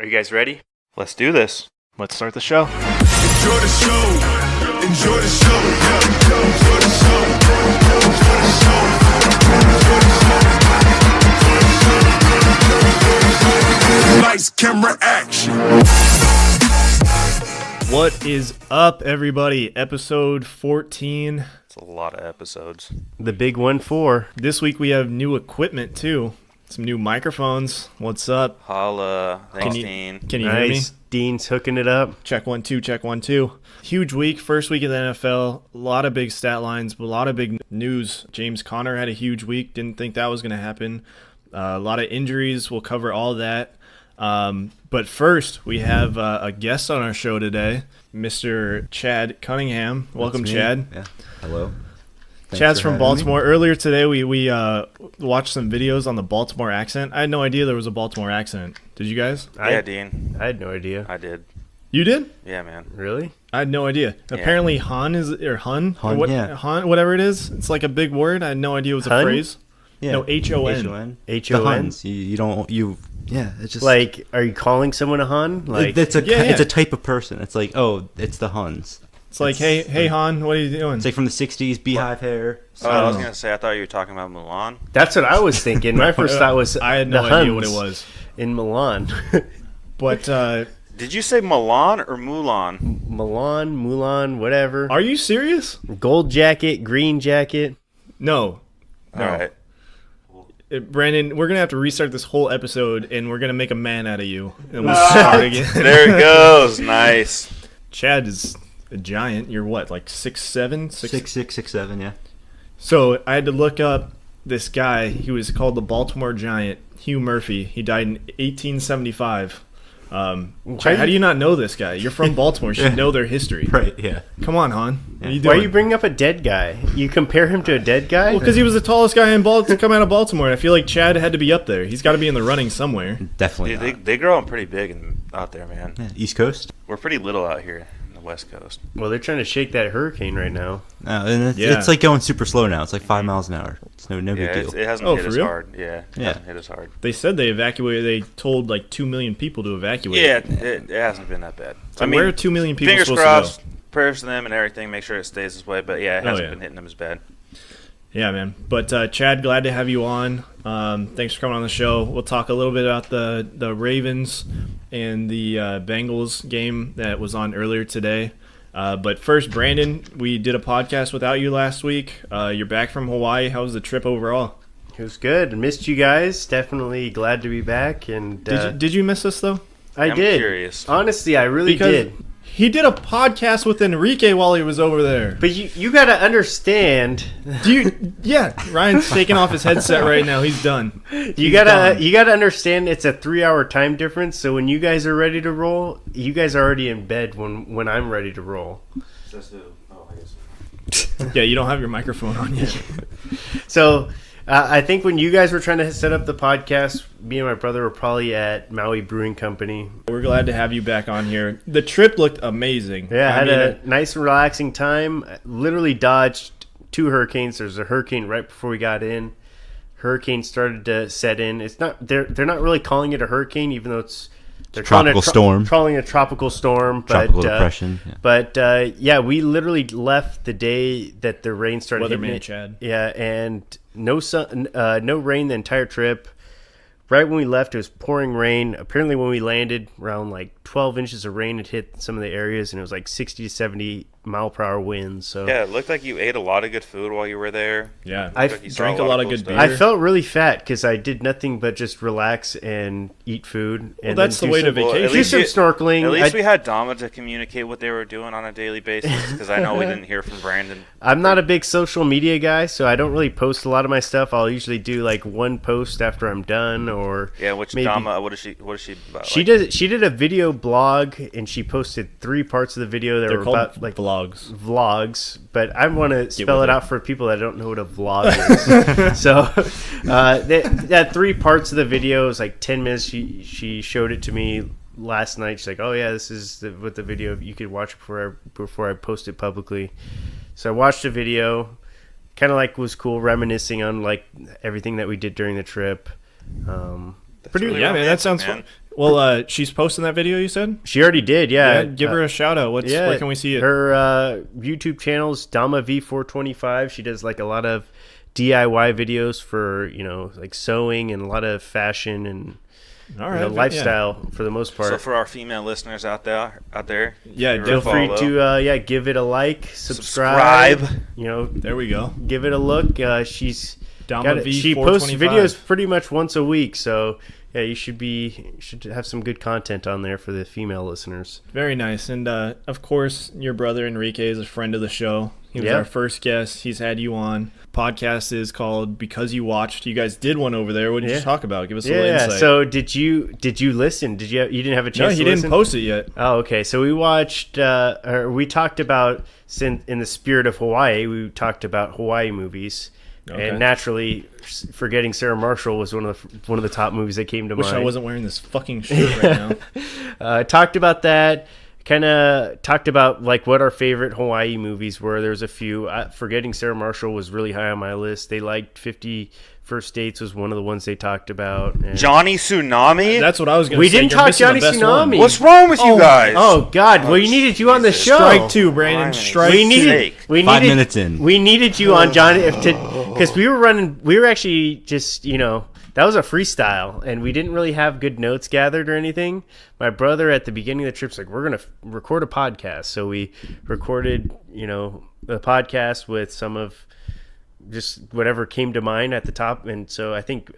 Are you guys ready? Let's do this. Let's start the show. Enjoy the show. Enjoy the show. Enjoy the show. Enjoy the show. Lights, camera, action. What is up, everybody? Episode 14. It's a lot of episodes. The big 1-4. This week we have new equipment, too. Some new microphones. What's up? Holla. Thanks, Dean. Can you hear me? Nice. Dean's hooking it up. Check 1 2, check 1 2. Huge week, first week of the NFL. A lot of big stat lines, a lot of big news. James Conner had a huge week. Didn't think that was going to happen. A lot of injuries. We'll cover all that. But first, we have a guest on our show today, Mr. Chad Cunningham. Welcome, Chad. Yeah. Hello. Chad's from Baltimore. Earlier today, we watched some videos on the Baltimore accent. I had no idea there was a Baltimore accent. Did you guys? Yeah, Dean. I had no idea. I did. You did? Yeah, man. Really? I had no idea. Yeah. Apparently, Hun is or Hun, Hun, or what? yeah. Hun, whatever it is. It's like a big word. I had no idea it was a Hun? phrase. Yeah. No, H-O-N. H-O-N. H-O-N? The Huns. Yeah, it's just Like, are you calling someone a Hun? Like, it's a Yeah, yeah. it's a type of person. It's like, oh, it's the Huns. It's like, hey, Han, what are you doing? It's like from the '60s, beehive hair. Oh, I was going to say, I thought you were talking about Milan. that's what I was thinking. My first thought was I had the no idea Huns what it was. in Milan. But Did you say Milan or Mulan? Milan, Mulan, whatever. are you serious? Gold jacket, green jacket. No. All right. Brandon, we're going to have to restart this whole episode, and we're going to make a man out of you. And we'll start again. There it goes. Nice. Chad is a giant. You're what, like 6'7"? 6'6", 6'7", yeah. So I had to look up this guy. He was called the Baltimore Giant, Hugh Murphy. He died in 1875. Chad, how do you not know this guy? You're from Baltimore. You should know their history. Right, yeah. Come on, Han. What are you Why doing? are you bringing up a dead guy? You compare him to a dead guy? Well, because he was the tallest guy to come out of Baltimore. And I feel like Chad had to be up there. He's got to be in the running somewhere. Definitely Dude, not. they grow up pretty big out there, man. Yeah, East Coast. We're pretty little out here in the West Coast. Well, they're trying to shake that hurricane right now. And Yeah. it's like going super slow now. It's like 5 miles an hour. It's no Yeah, big deal. it hasn't Oh, hit for us real? hard. Yeah, it Yeah. hasn't hit us hard. They said they evacuated. They told like 2 million people to evacuate. Yeah, it hasn't been that bad. So where are 2 million people fingers supposed crossed, to go? prayers to them and everything. Make sure it stays this way. But yeah, it hasn't yeah. been hitting them as bad. Yeah, man. But Chad, glad to have you on. Thanks for coming on the show. We'll talk a little bit about the Ravens and the Bengals game that was on earlier today. But first, Brandon, we did a podcast without you last week. You're back from Hawaii. How was the trip overall? It was good. Missed you guys. Definitely glad to be back. And Did you miss us, though? I I'm did. curious. Honestly, I really Because did. he did a podcast with Enrique while he was over there. But you got to understand. Yeah, Ryan's taking off his headset right now. He's done. You gotta understand. It's a 3-hour time difference. So when you guys are ready to roll, you guys are already in bed when I'm ready to roll. Yeah, you don't have your microphone on yet. So I think when you guys were trying to set up the podcast, me and my brother were probably at Maui Brewing Company. We're glad to have you back on here. The trip looked amazing. Yeah, I had a nice relaxing time. Literally dodged 2 hurricanes. There's a hurricane right before we got in. Hurricane started to set in. It's not they're not really calling it a hurricane, even though they're Tropical storm. calling it a tropical storm. Tropical depression. Yeah. But yeah, we literally left the day that the rain started hitting Weatherman it. Chad. Yeah, and no sun, no rain the entire trip. Right when we left, it was pouring rain. Apparently, when we landed, around like 12 inches of rain had hit some of the areas, and it was like 60 to 70 mile-per-hour winds. So Yeah, it looked like you ate a lot of good food while you were there. Yeah, I Looked like you saw drank a lot of cool good stuff. beer. I felt really fat because I did nothing but just relax and eat food. And that's then the way to Well, vacation. at Do least some you- snorkeling. At least I- we had Dama to communicate what they were doing on a daily basis, because I know we didn't hear from Brandon. I'm not a big social media guy, so I don't really post a lot of my stuff. I'll usually do like one post after I'm done, or Yeah, which maybe- Dama? What is she about? She did a video blog, and she posted 3 parts of the video that They're were called about like vlogs. vlogs, but I want to spell with it it. out for people that don't know what a vlog is. So they had 3 parts of the video. It was like 10 minutes. She showed it to me last night. She's like, "Oh yeah, this is what the video you could watch before I post it publicly." So I watched the video. Kind of like was cool, reminiscing on like everything that we did during the trip. That's Pretty, really yeah, man. That romantic, sounds man. fun. Well, she's posting that video, you said? She already did, yeah. Give her a shout out. Where can we see it? Her YouTube channel is Dama V425. She does like a lot of DIY videos for, like sewing and a lot of fashion and lifestyle for the most part. So for our female listeners out there, Yeah, feel free to give it a like, subscribe. There we go. Give it a look. She Dama posts videos pretty much once a week, so yeah, you should have some good content on there for the female listeners. Very nice. And of course, your brother Enrique is a friend of the show. He was our first guest. He's had you on. Podcast is called Because You Watched. You guys did one over there. What did you talk about? Give us a little insight. So did you listen? You didn't have a chance to listen? No, he didn't post it yet. Oh, okay. So we watched, we talked about, in the spirit of Hawaii, we talked about Hawaii movies. Okay. And naturally, Forgetting Sarah Marshall was one of the top movies that came to mind. Wish I wasn't wearing this fucking shirt right now. Talked about that. Kind of talked about like what our favorite Hawaii movies were. There's a few. Forgetting Sarah Marshall was really high on my list. They liked 50 First Dates was one of the ones they talked about. And Johnny Tsunami? That's what I was going to say. We didn't talk Johnny Tsunami. What's wrong with you guys? Oh God! Well, you needed you on the show. Strike two, Brandon. Strike two. 5 minutes in. We needed you on Johnny because we were actually just that was a freestyle, and we didn't really have good notes gathered or anything. My brother at the beginning of the trip's like, we're going to record a podcast. So we recorded, the podcast with some of just whatever came to mind at the top. And so I think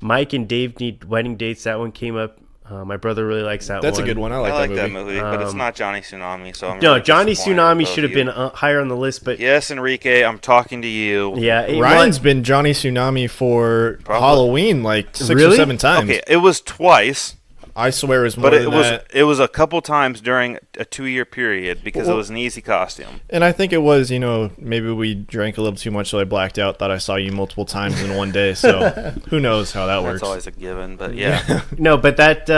Mike and Dave Need Wedding Dates. That one came up. My brother really likes that one. That's a good one. I like that movie, but it's not Johnny Tsunami. So I'm no, really Johnny Tsunami should have been higher on the list. But yes, Enrique, I'm talking to you. Yeah, Ryan's been Johnny Tsunami for Halloween like 6 or 7 times. Okay, it was twice. I swear it was more than that. It was a couple times during a 2-year period because it was an easy costume. And I think it was, maybe we drank a little too much so I blacked out, thought I saw you multiple times in one day. So who knows how that works. That's always a given, but yeah. No, but that,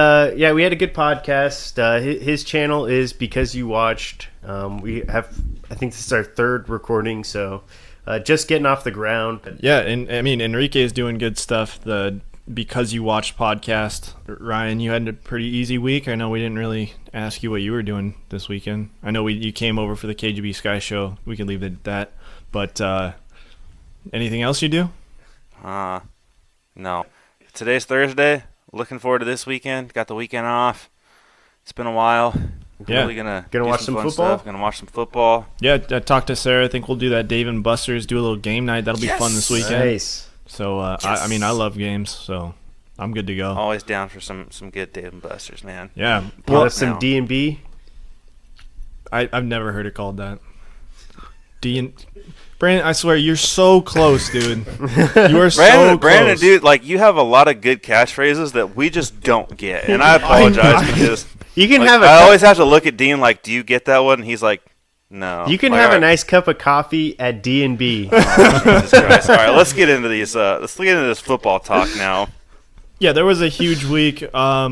we had a good podcast. His channel is Because You Watched. We have, I think this is our 3rd recording, so just getting off the ground. Yeah, and I mean, Enrique is doing good stuff. The Because You Watched podcast. Ryan, you had a pretty easy week. I know we didn't really ask you what you were doing this weekend. I know you came over for the KGB Sky Show. We can leave it at that. But anything else you do? No. Today's Thursday. Looking forward to this weekend. Got the weekend off. It's been a while. Yeah. Really gonna watch some football. Gonna watch some football. Yeah, I talked to Sarah. I think we'll do that Dave and Buster's, do a little game night. That'll be fun this weekend. Nice. So, I love games, so I'm good to go. Always down for some good Dave and Buster's, man. Yeah. Well, some D&B. I've never heard it called that. Brandon, I swear, you're so close, dude. You are so close. Brandon, dude, like, you have a lot of good catchphrases that we just don't get. And I apologize because you can I always have to look at Dean like, do you get that one? And he's like, no. You can have a nice cup of coffee at D&B. Oh, Jesus Christ. All right, let's get into these. Let's get into this football talk now. Yeah, there was a huge week. I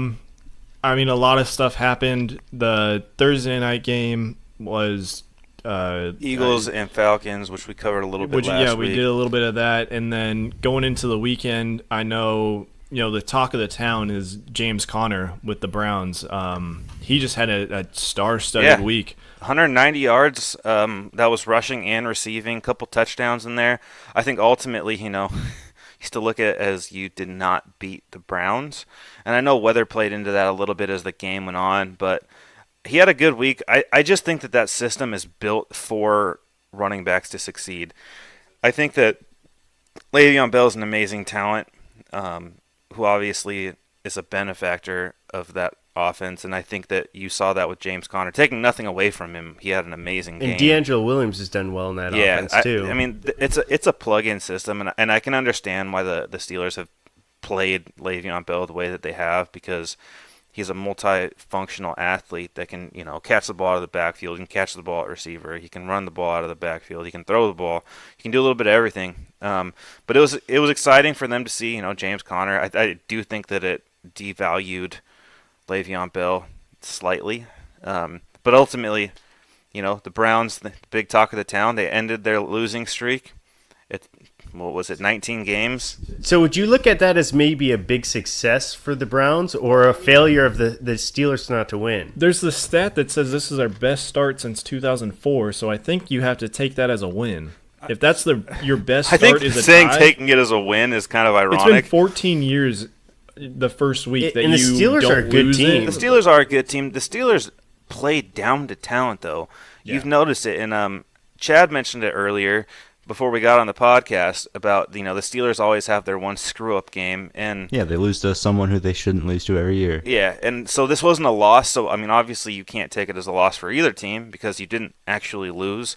mean, a lot of stuff happened. The Thursday night game was Eagles and Falcons, which we covered a little bit last week. Yeah, we did a little bit of that. And then going into the weekend, I know, the talk of the town is James Conner with the Browns. He just had a star-studded week. 190 yards, that was rushing and receiving, couple touchdowns in there. I think ultimately, used to look at it as you did not beat the Browns. And I know weather played into that a little bit as the game went on, but he had a good week. I just think that system is built for running backs to succeed. I think that Le'Veon Bell is an amazing talent, who obviously is a benefactor of that offense, and I think that you saw that with James Conner. Taking nothing away from him, he had an amazing game. And D'Angelo Williams has done well in that offense too. I mean, it's a plug-in system, and I can understand why the Steelers have played Le'Veon Bell the way that they have, because he's a multifunctional athlete that can, catch the ball out of the backfield. He can catch the ball at receiver. He can run the ball out of the backfield. He can throw the ball. He can do a little bit of everything. But it was exciting for them to see, James Conner. I do think that it devalued Le'Veon Bell slightly. But ultimately, the Browns, the big talk of the town, they ended their losing streak. what was it, 19 games? So would you look at that as maybe a big success for the Browns or a failure of the Steelers not to win? There's the stat that says this is our best start since 2004, so I think you have to take that as a win. If that's your best I start think is a saying tie, taking it as a win is kind of it's been ironic. 14 years the first week that And the you Steelers don't are a good lose team. it. The Steelers are a good team. The Steelers play down to talent, though. Yeah. You've noticed it, and Chad mentioned it earlier before we got on the podcast about the Steelers always have their one screw up game, and Yeah, they lose to someone who they shouldn't lose to every year. yeah, and so this wasn't a loss. So I mean, obviously you can't take it as a loss for either team because you didn't actually lose.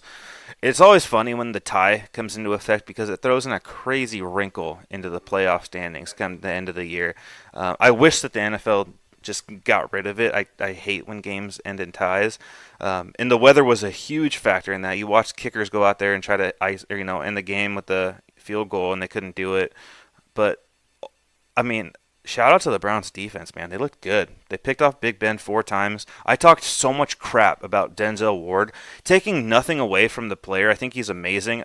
It's always funny when the tie comes into effect because it throws in a crazy wrinkle into the playoff standings come the end of the year. I wish that the NFL just got rid of it. I hate when games end in ties. And the weather was a huge factor in that. You watched kickers go out there and try to end the game with the field goal, and they couldn't do it. But, I mean, shout out to the Browns defense, man. They looked good. They picked off Big Ben 4 times. I talked so much crap about Denzel Ward, taking nothing away from the player. I think he's amazing.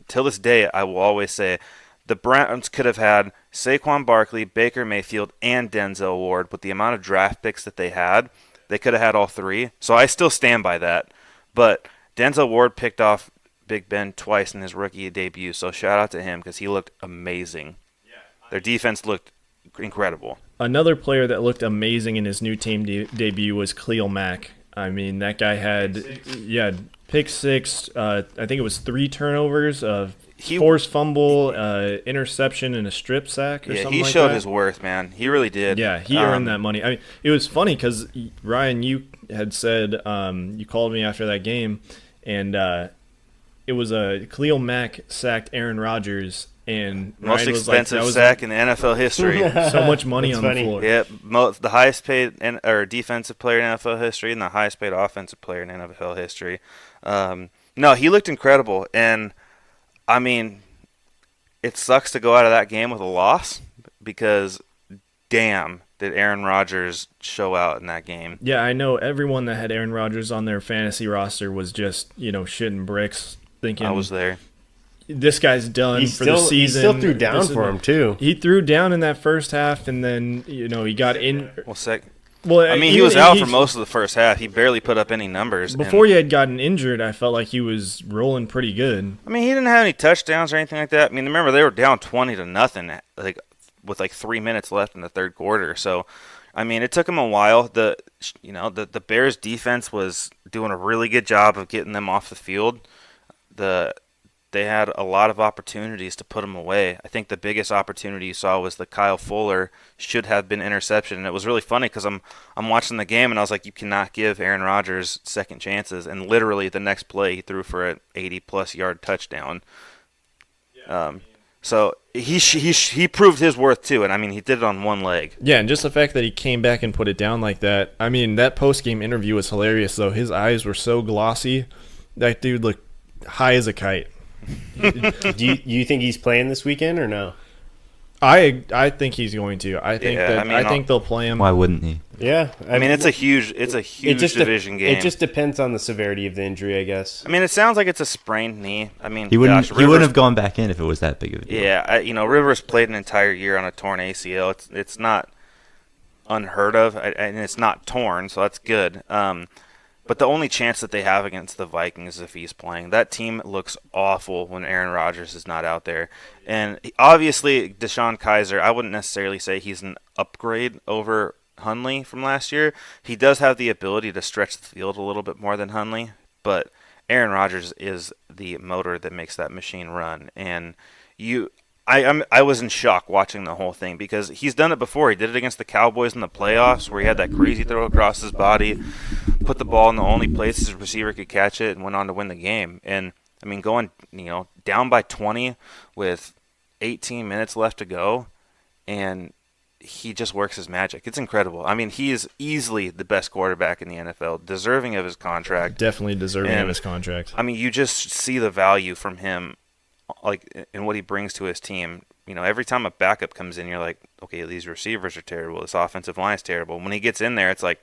Till this day, I will always say the Browns could have had Saquon Barkley, Baker Mayfield, and Denzel Ward with the amount of draft picks that they had. They could have had all 3. So I still stand by that. But Denzel Ward picked off Big Ben twice in his rookie debut. So shout out to him because he looked amazing. Their defense looked incredible. Another player that looked amazing in his new team debut was Khalil Mack. I mean, that guy had pick 6. I think it was 3 turnovers, forced fumble, interception, and a strip sack or something he like showed that. his worth, man. He really did. Yeah, he earned that money. I mean, it was funny because, Ryan, you had said, you called me after that game, and it was Khalil Mack sacked Aaron Rodgers, and Most Ryan was expensive like, that was sack in the NFL history. so much money That's on funny. the floor. Yeah, the highest paid defensive player in NFL history and the highest paid offensive player in NFL history. No, he looked incredible, and I mean, it sucks to go out of that game with a loss because, damn, did Aaron Rodgers show out in that game. Yeah, I know everyone that had Aaron Rodgers on their fantasy roster was just, shitting bricks, thinking I was there. this guy's done for the season. He still threw down This is- for him, too. He threw down in that first half, and then, he got in. Well, I mean, he was even- out for most of the first half. He barely put up any numbers. Before he had gotten injured, I felt like he was rolling pretty good. I mean, he didn't have any touchdowns or anything like that. I mean, remember, they were down 20-0, with 3 minutes left in the third quarter. So, I mean, it took him a while. The Bears defense was doing a really good job of getting them off the field. They had a lot of opportunities to put them away. I think the biggest opportunity you saw was the Kyle Fuller should have been interception. And it was really funny because I'm watching the game and I was like, you cannot give Aaron Rodgers second chances. And literally the next play he threw for an 80-plus yard touchdown. So he proved his worth too. And I mean, he did it on one leg. Yeah, and just the fact that he came back and put it down like that. I mean, that post-game interview was hilarious, though. His eyes were so glossy. That dude looked high as a kite. Do you think he's playing this weekend or no? I think he's going to. I think Yeah, I think they'll play him. Why wouldn't he? Yeah. I mean, it's a huge division game. It just depends on the severity of the injury, I guess. I mean, it sounds like it's a sprained knee. I mean, He wouldn't. gosh, He wouldn't have gone back in if it was that big of a deal. Yeah, Rivers played an entire year on a torn ACL. It's not unheard of, and it's not torn, so that's good. But the only chance that they have against the Vikings is if he's playing. That team looks awful when Aaron Rodgers is not out there. And obviously, Deshaun Kaiser, I wouldn't necessarily say he's an upgrade over Hundley from last year. He does have the ability to stretch the field a little bit more than Hundley, but Aaron Rodgers is the motor that makes that machine run. And I was in shock watching the whole thing because he's done it before. He did it against the Cowboys in the playoffs where he had that crazy throw across his body, put the ball in the only place his receiver could catch it, and went on to win the game. And, I mean, going down by 20 with 18 minutes left to go, and he just works his magic. It's incredible. I mean, he is easily the best quarterback in the NFL, deserving of his contract. Definitely deserving And, of his contract. I mean, you just see the value from him, like, in what he brings to his team. Every time a backup comes in, you're like, okay, these receivers are terrible. This offensive line is terrible. When he gets in there, it's like,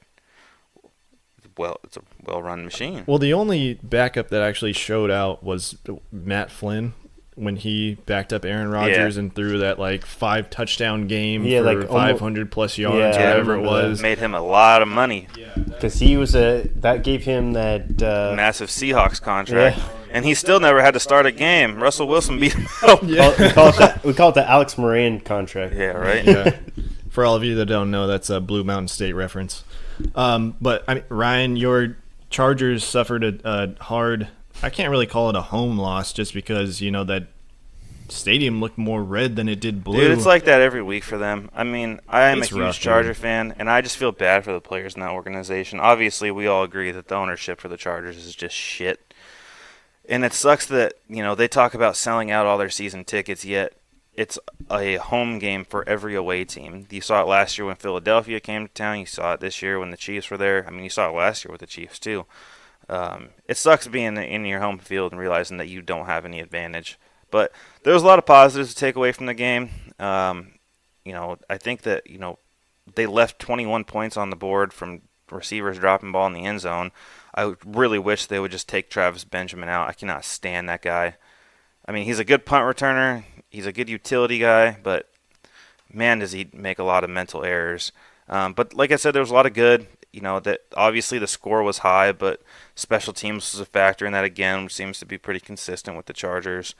well, it's a well-run machine. Well, the only backup that actually showed out was Matt Flynn. when he backed up Aaron Rodgers and threw that 5 touchdown game for like 500 plus yards, Yeah, whatever it was. Made him a lot of money. Because he was that gave him that Massive Seahawks contract. Yeah. And he still never had to start a game. Russell Wilson beat him out. we call it the Alex Moran contract. Yeah, right? Yeah. For all of you that don't know, that's a Blue Mountain State reference. But I mean, Ryan, your Chargers suffered a hard, I can't really call it a home loss just because, that stadium looked more red than it did blue. Dude, it's like that every week for them. I mean, I am It's a huge rough, Charger dude. fan, and I just feel bad for the players in that organization. Obviously, we all agree that the ownership for the Chargers is just shit. And it sucks that, they talk about selling out all their season tickets, yet it's a home game for every away team. You saw it last year when Philadelphia came to town. You saw it this year when the Chiefs were there. I mean, you saw it last year with the Chiefs, too. It sucks being in your home field and realizing that you don't have any advantage. But there was a lot of positives to take away from the game. I think that, they left 21 points on the board from receivers dropping ball in the end zone. I really wish they would just take Travis Benjamin out. I cannot stand that guy. I mean, he's a good punt returner. He's a good utility guy, but man, does he make a lot of mental errors. But like I said, there was a lot of good. That obviously the score was high, but special teams was a factor in that again, which seems to be pretty consistent with the Chargers.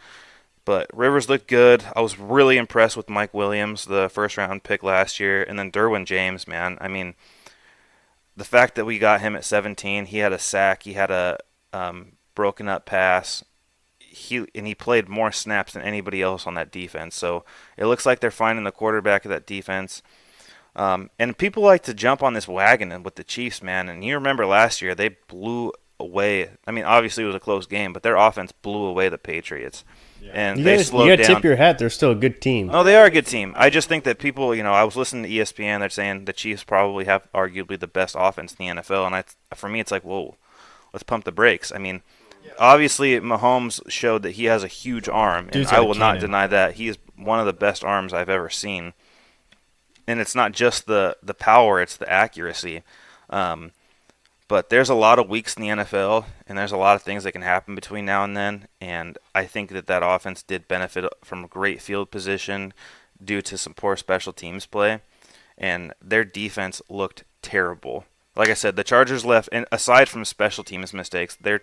But Rivers looked good. I was really impressed with Mike Williams, the first-round pick last year, and then Derwin James, man. I mean, the fact that we got him at 17, he had a sack, he had a broken-up pass, he played more snaps than anybody else on that defense. So it looks like they're finding the quarterback of that defense. And people like to jump on this wagon with the Chiefs, man. And you remember last year, they blew away. I mean, obviously it was a close game, but their offense blew away the Patriots. Yeah. And they slowed down. You got to tip your hat. They're still a good team. Oh, they are a good team. I just think that people, I was listening to ESPN. They're saying the Chiefs probably have arguably the best offense in the NFL. And for me, it's like, whoa, let's pump the brakes. I mean, obviously Mahomes showed that he has a huge arm, and I will not deny that. He is one of the best arms I've ever seen. And it's not just the power, it's the accuracy. But there's a lot of weeks in the NFL, and there's a lot of things that can happen between now and then. And I think that offense did benefit from great field position due to some poor special teams play. And their defense looked terrible. Like I said, the Chargers left, and aside from special teams mistakes, the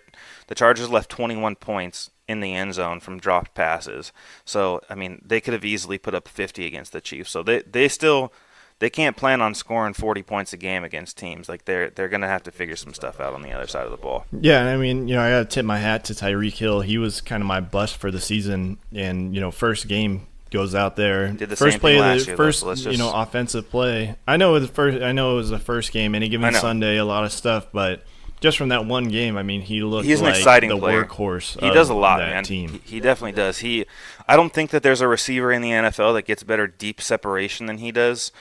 Chargers left 21 points in the end zone from dropped passes. So, I mean, they could have easily put up 50 against the Chiefs. So they can't plan on scoring 40 points a game against teams. Like they're going to have to figure some stuff out on the other side of the ball. Yeah, I mean, I got to tip my hat to Tyreek Hill. He was kind of my bust for the season, and first game goes out there. Did the first same play thing of last the year, first, though, so let's just... offensive play. I know it was the first game, any given Sunday, a lot of stuff, but just from that one game, I mean, he looked He's an like exciting the player. workhorse. He does a lot, that man. Team. He definitely does. I don't think that there's a receiver in the NFL that gets better deep separation than he does.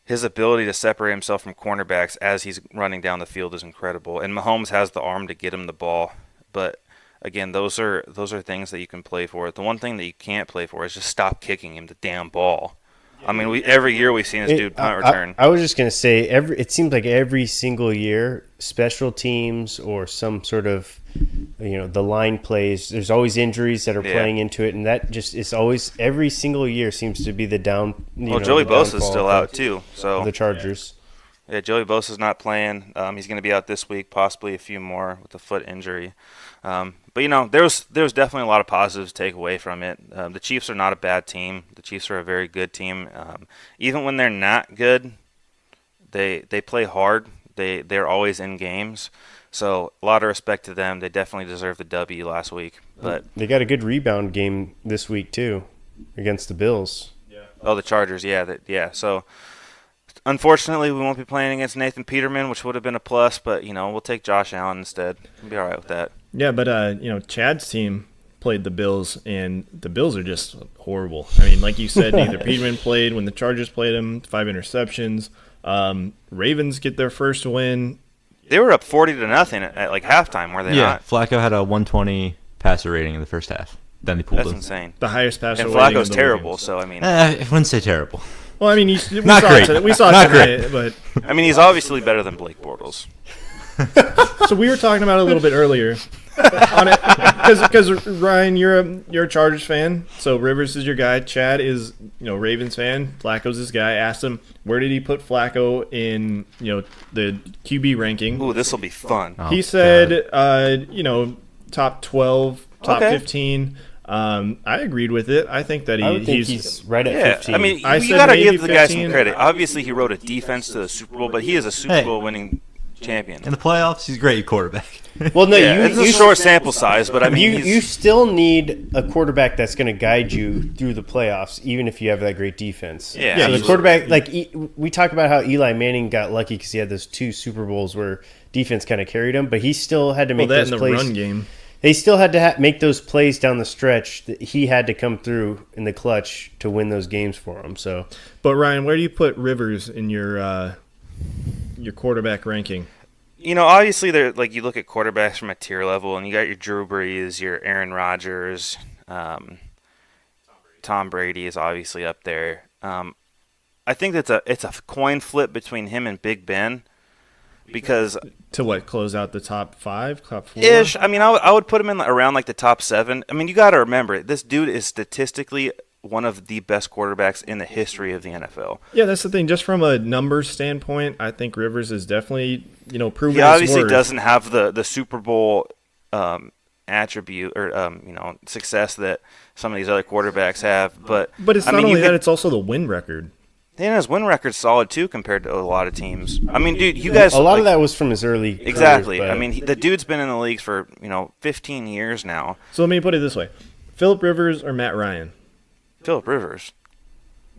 His ability to separate himself from cornerbacks as he's running down the field is incredible. And Mahomes has the arm to get him the ball. But again, those are things that you can play for. The one thing that you can't play for is just stop kicking him the damn ball. I mean, every year we've seen this dude punt return. I was just going to say, it seems like every single year, special teams or some sort of, the line plays, there's always injuries that are playing into it, and that just is always, every single year seems to be the down. Joey Bosa's still out too, so the Chargers. Yeah, Joey Bosa's not playing. He's going to be out this week, possibly a few more with a foot injury. But there was definitely a lot of positives to take away from it. The Chiefs are not a bad team. The Chiefs are a very good team. Even when they're not good, they play hard. They're always in games. So a lot of respect to them. They definitely deserve the W last week. But they got a good rebound game this week too, against the Bills. Yeah. Oh, the Chargers. Yeah. So unfortunately, we won't be playing against Nathan Peterman, which would have been a plus. But we'll take Josh Allen instead. We'll be all right with that. Yeah, but Chad's team played the Bills, and the Bills are just horrible. I mean, like you said, neither Peterman played when the Chargers played him. 5 interceptions. Ravens get their first win. They were up 40-0 at like halftime, were they not? Flacco had a 120 passer rating in the first half. Then they pulled That's him. insane. The highest passer and rating. Flacco's terrible, so I mean. I wouldn't say terrible. Well, I mean, we Not saw great. We saw Not it tonight, but I mean, he's obviously better than Blake Bortles. So we were talking about it a little bit earlier. on it because Ryan, you're a Chargers fan, so Rivers is your guy. Chad is Ravens fan. Flacco's his guy. Asked him where did he put Flacco in the QB ranking. Ooh, this will be fun. Oh, He said top 12, top Okay. 15. I agreed with it. I think that I would think he's right at Yeah, 15. I mean, I you said gotta maybe give the guy some 15. credit. Obviously, he wrote a defense to the Super Bowl, but he is a Super Hey. Bowl winning champion. In the playoffs, he's a great quarterback. well, no, Yeah, it's a you short sample size, but I mean, you still need a quarterback that's going to guide you through the playoffs, even if you have that great defense. Yeah, so the absolutely. quarterback, we talk about how Eli Manning got lucky because he had those 2 Super Bowls where defense kind of carried him, but he still had to make that those in the plays. run game. They still had to make those plays down the stretch. That he had to come through in the clutch to win those games for him. So But Ryan, where do you put Rivers in your quarterback ranking? Obviously, they're like you look at quarterbacks from a tier level, and you got your Drew Brees, your Aaron Rodgers, Tom Brady is obviously up there. I think it's a coin flip between him and Big Ben, because To what, close out the top 5, top 4? ish. I mean, I would put him in around like the top 7. I mean, you got to remember this dude is statistically one of the best quarterbacks in the history of the NFL. Yeah, that's the thing. Just from a numbers standpoint, I think Rivers is definitely proven He his obviously worth. doesn't have the Super Bowl attribute or success that some of these other quarterbacks have, but But it's I not mean, only you that; could- it's also the win record. And his win record's solid too compared to a lot of teams. I mean, dude, you guys a lot like, of that was from his early career, exactly. but- I mean, the dude's been in the league for 15 years now. So let me put it this way: Phillip Rivers or Matt Ryan? Philip Rivers.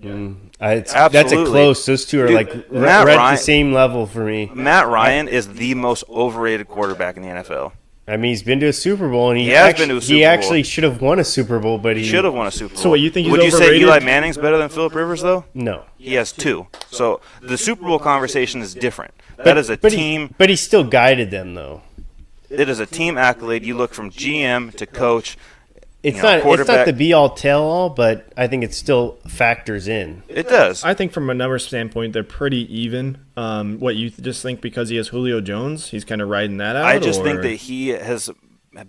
that's a Absolutely. close. Those two are Dude, like Matt right at Ryan- the same level for me. Matt Ryan is the most overrated quarterback in the NFL. I mean, he's been to a Super Bowl, and He has actually, been to a Super he Bowl. actually should have won a Super Bowl, but he Should have won a Super Bowl. So what, you think he's Would you say overrated? Eli Manning's better than Philip Rivers though? No, He has 2. So the Super Bowl conversation is different. That is a but team. but he still guided them though. It is a team accolade. You look from GM to coach. It's You know, not it's quarterback- not the be all tell all, but I think it still factors in. It does. I think from a numbers standpoint, they're pretty even. What you just think because he has Julio Jones, he's kind of riding that out? I just or- think that he has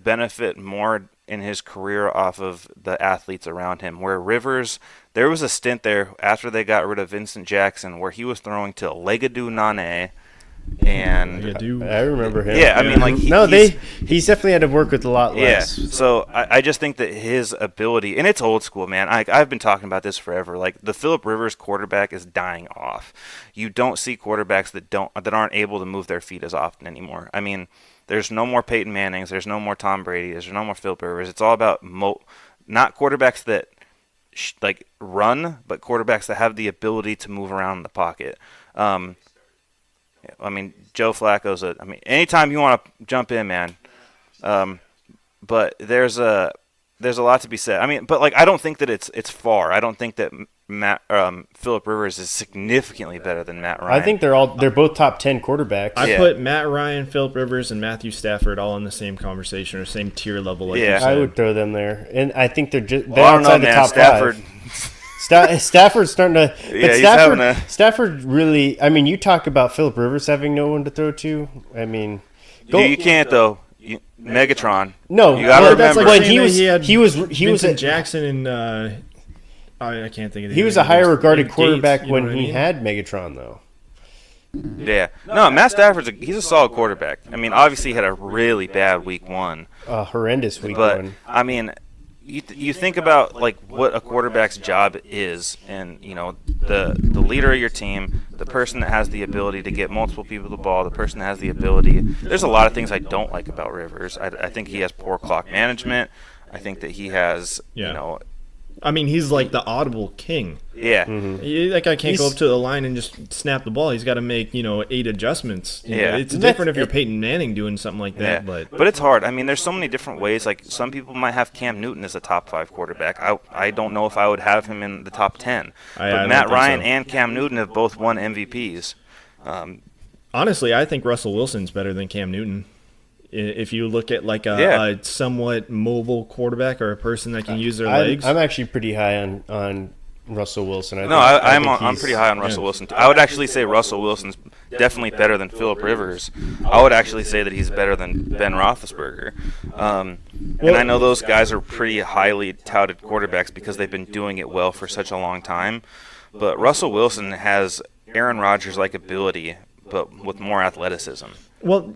benefit more in his career off of the athletes around him. Where Rivers, there was a stint there after they got rid of Vincent Jackson where he was throwing to Legadou Nane, and You do. I remember him. yeah, I mean, like he's definitely had to work with a lot yeah. less. So I just think that his ability, and it's old school, man. I've been talking about this forever. Like the Philip Rivers quarterback is dying off. You don't see quarterbacks that aren't able to move their feet as often anymore. I mean, there's no more Peyton Mannings. There's no more Tom Brady. There's no more Philip Rivers. It's all about not quarterbacks that like run, but quarterbacks that have the ability to move around in the pocket. I mean, Joe Flacco's anytime you want to jump in, man. But there's a lot to be said. I mean, but like I don't think that it's far. I don't think that Philip Rivers is significantly better than Matt Ryan. I think they're both top 10 quarterbacks. I Yeah. put Matt Ryan, Phillip Rivers, and Matthew Stafford all in the same conversation or same tier level. Like Yeah. you said. I would throw them there, and I think they're just Well, I don't know, outside the man. top Stafford. 5. Stafford's starting to. But Yeah, he's Stafford, having a- Stafford really. I mean, you talk about Philip Rivers having no one to throw to. I mean, Dude, you can't though. Megatron. No, You gotta well, That's like remember. when saying he that was had he was Vincent a, Jackson and I can't think of the he was name a higher of his- regarded Gates, quarterback you know when what I he mean? had Megatron though. Yeah. No, Matt Stafford's he's a solid quarterback. I mean, obviously he had a really bad week 1. A horrendous week But one. I mean, you think about like what a quarterback's job is, and the leader of your team, the person that has the ability to get multiple people the ball, the person that has the ability. There's a lot of things I don't like about Rivers. I think he has poor clock management. I think that he has, Yeah. I mean, he's like the audible king. yeah. That guy can't go up to the line and just snap the ball. He's got to make 8 adjustments. You know, Yeah. it's different if you're Peyton Manning doing something like that. Yeah, But it's hard. I mean, there's so many different ways. Like some people might have Cam Newton as a top 5 quarterback. I don't know if I would have him in the top 10. I But don't Matt think Ryan so. and Cam Newton have both won MVPs. honestly, I think Russell Wilson's better than Cam Newton. If you look at like Yeah. a somewhat mobile quarterback or a person that can use their I'm, legs. I'm actually pretty high on Russell Wilson. No, I'm think pretty high on he's- Russell Wilson. I would actually say Russell Wilson's definitely better than Phillip Rivers. I would actually say that he's better than Ben Roethlisberger. And I know those guys are pretty highly touted quarterbacks because they've been doing it well for such a long time. But Russell Wilson has Aaron Rodgers-like ability, but with more athleticism. Well,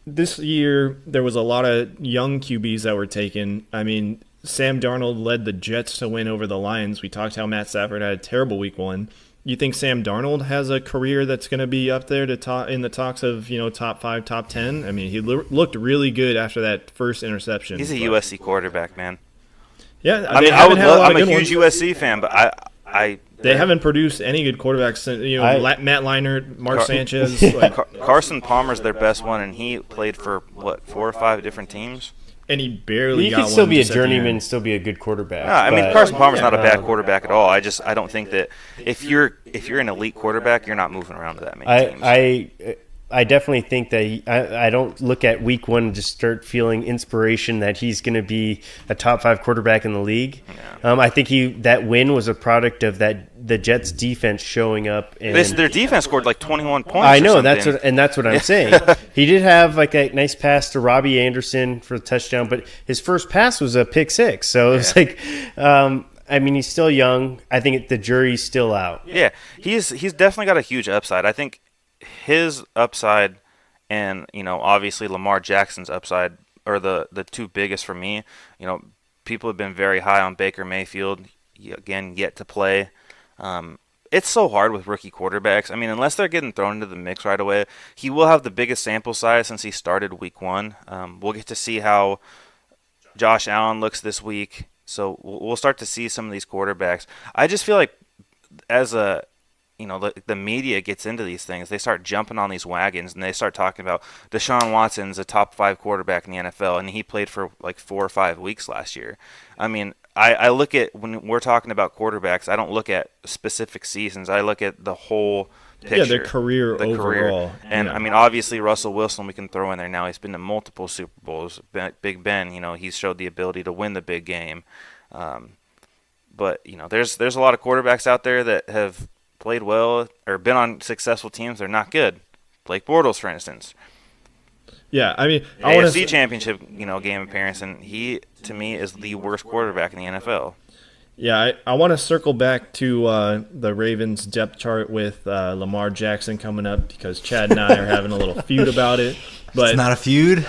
this year there was a lot of young QBs that were taken. I mean, Sam Darnold led the Jets to win over the Lions. We talked how Matt Stafford had a terrible week 1. You think Sam Darnold has a career that's going to be up there in the talks of top 5, top 10? I mean, he looked really good after that first interception. He's a USC quarterback, man. Yeah, I mean, I'm a huge USC fan, but they haven't produced any good quarterbacks since Matt Leinart, Mark Sanchez. Carson Palmer's their best one, and he played for 4 or 5 different teams. And he barely got one. He could still be a journeyman and still be a good quarterback. Yeah, I mean, Carson Palmer's not a bad quarterback at all. I don't think that if you're an elite quarterback, you're not moving around to that many teams. I definitely think that I don't look at week 1 and just start feeling inspiration that he's going to be a top 5 quarterback in the league. Yeah. I think that win was a product of the Jets defense showing up. And their defense scored like 21 points. I know that's what I'm saying. He did have like a nice pass to Robbie Anderson for a touchdown, but his first pass was a pick 6. So it was like. I mean, he's still young. I think the jury's still out. Yeah, he's definitely got a huge upside. I think his upside and, obviously Lamar Jackson's upside are the two biggest for me. People have been very high on Baker Mayfield, again, yet to play. It's so hard with rookie quarterbacks. I mean, unless they're getting thrown into the mix right away, he will have the biggest sample size since he started week 1. We'll get to see how Josh Allen looks this week. So we'll start to see some of these quarterbacks. I just feel like as the media gets into these things, they start jumping on these wagons and they start talking about Deshaun Watson's a top 5 quarterback in the NFL, and he played for like 4 or 5 weeks last year. I mean, I look at, when we're talking about quarterbacks, I don't look at specific seasons. I look at the whole picture. Yeah, their career overall. And, I mean, obviously Russell Wilson we can throw in there now. He's been to multiple Super Bowls. Big Ben, he's showed the ability to win the big game. But, there's a lot of quarterbacks out there that have played well or been on successful teams. They're not good. Blake Bortles, for instance. Yeah, I mean, AFC Championship, game appearance, and he, to me, is the worst quarterback in the NFL. Yeah, I want to circle back to the Ravens depth chart with Lamar Jackson coming up because Chad and I are having a little feud about it. But it's not a feud?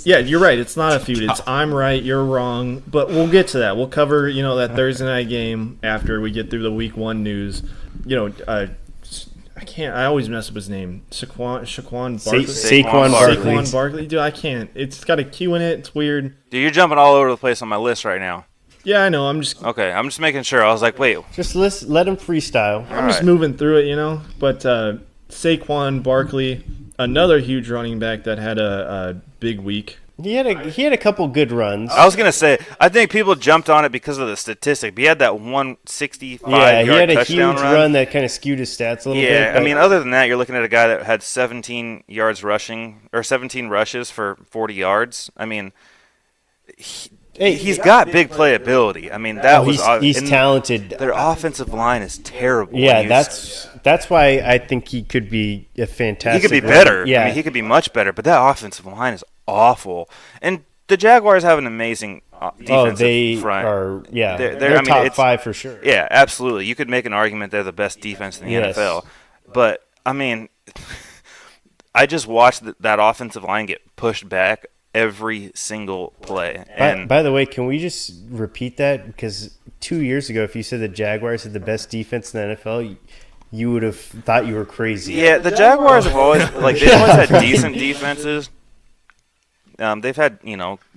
You're right. It's not a feud. It's I'm right, you're wrong. But we'll get to that. We'll cover, that Thursday night game after we get through the week 1 news. I always mess up his name. Saquon Barkley. Saquon Barkley. Dude, I can't. It's got a Q in it. It's weird. Dude, you're jumping all over the place on my list right now. Yeah, I know. I'm just making sure. I was like, wait. Just let him freestyle. I'm just moving through it, But Saquon Barkley, another huge running back that had a big week. He had a couple good runs. I was gonna say, I think people jumped on it because of the statistic. But he had that 165 yard touchdown run. Yeah, he had a huge run that kind of skewed his stats a little bit. Yeah, I mean, other than that, you're looking at a guy that had 17 yards rushing or 17 rushes for 40 yards. I mean, he's got big playability. I mean, he's talented. Their offensive line is terrible. Yeah, that's why I think he could be a fantastic. He could be better. Yeah, I mean, he could be much better. But that offensive line is awful. And the Jaguars have an amazing defensive front. They're top 5 for sure. Yeah, absolutely. You could make an argument they're the best defense in the NFL. But, I mean, I just watched that offensive line get pushed back every single play. And by the way, can we just repeat that? Because 2 years ago, if you said the Jaguars had the best defense in the NFL, you would have thought you were crazy. Yeah, the Jaguars have always they've always had decent defenses. They've had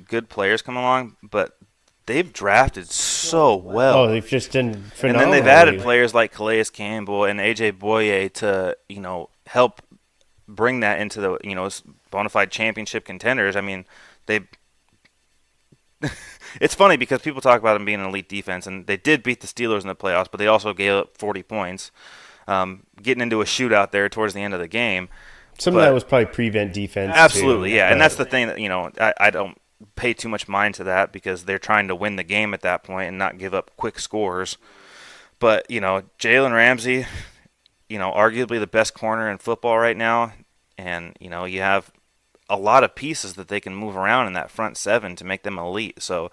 good players come along, but they've drafted so well. Oh, they've just done phenomenal. And then they've added players like Calais Campbell and AJ Boye to help bring that into the bona fide championship contenders. I mean, it's funny because people talk about them being an elite defense, and they did beat the Steelers in the playoffs, but they also gave up 40 points, getting into a shootout there towards the end of the game. Some of that was probably prevent defense. Absolutely, too. Yeah. And that's the thing that, I don't pay too much mind to that because they're trying to win the game at that point and not give up quick scores. But, Jalen Ramsey, arguably the best corner in football right now, and you have a lot of pieces that they can move around in that front seven to make them elite. So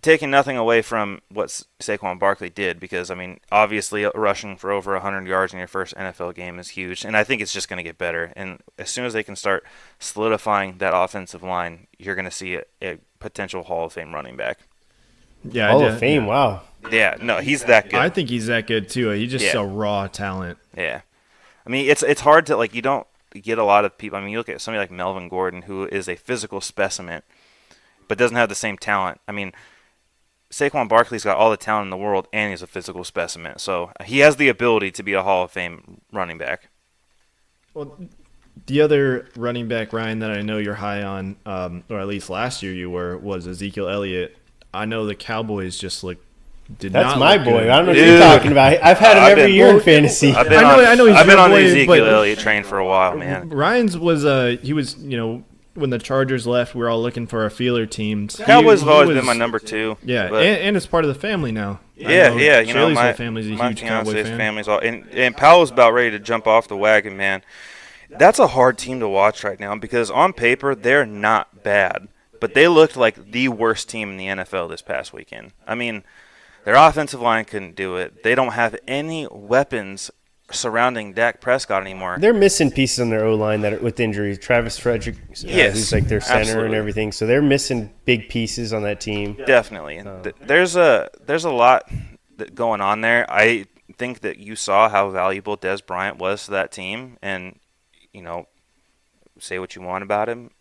taking nothing away from what Saquon Barkley did, because obviously rushing for over 100 yards in your first NFL game is huge, and I think it's just going to get better. And as soon as they can start solidifying that offensive line, you're going to see a potential Hall of Fame running back. Yeah, Hall of Fame, wow. Yeah, no, he's that good. I think he's that good too. He's just a raw talent. Yeah, it's hard to you don't get a lot of people. You look at somebody like Melvin Gordon, who is a physical specimen, but doesn't have the same talent. Saquon Barkley's got all the talent in the world, and he's a physical specimen. So he has the ability to be a Hall of Fame running back. Well, the other running back, Ryan, that I know you're high on, or at least last year you were, was Ezekiel Elliott. I know the Cowboys just did That's not my look boy. good. I don't know what you're talking about. I've had him every year in fantasy. I've been I know he's I've been your on the boy, Ezekiel but- Elliott train for a while, man. Ryan's was he was when the Chargers left, we were all looking for our feeler teams. Cowboys have He always was- been my number two. Yeah, but and it's part of the family now. yeah. Shirley's My whole family's a huge Cowboy fiance's fan. family's all, and Powell's about ready to jump off the wagon, man. That's a hard team to watch right now because on paper they're not bad, but they looked like the worst team in the NFL this past weekend. Their offensive line couldn't do it. They don't have any weapons surrounding Dak Prescott anymore. They're missing pieces on their O-line that are with injuries. Travis Frederick, Yes, who's like their center absolutely. and everything. So they're missing big pieces on that team. Definitely. And there's a lot going on there. I think that you saw how valuable Des Bryant was to that team, and say what you want about him.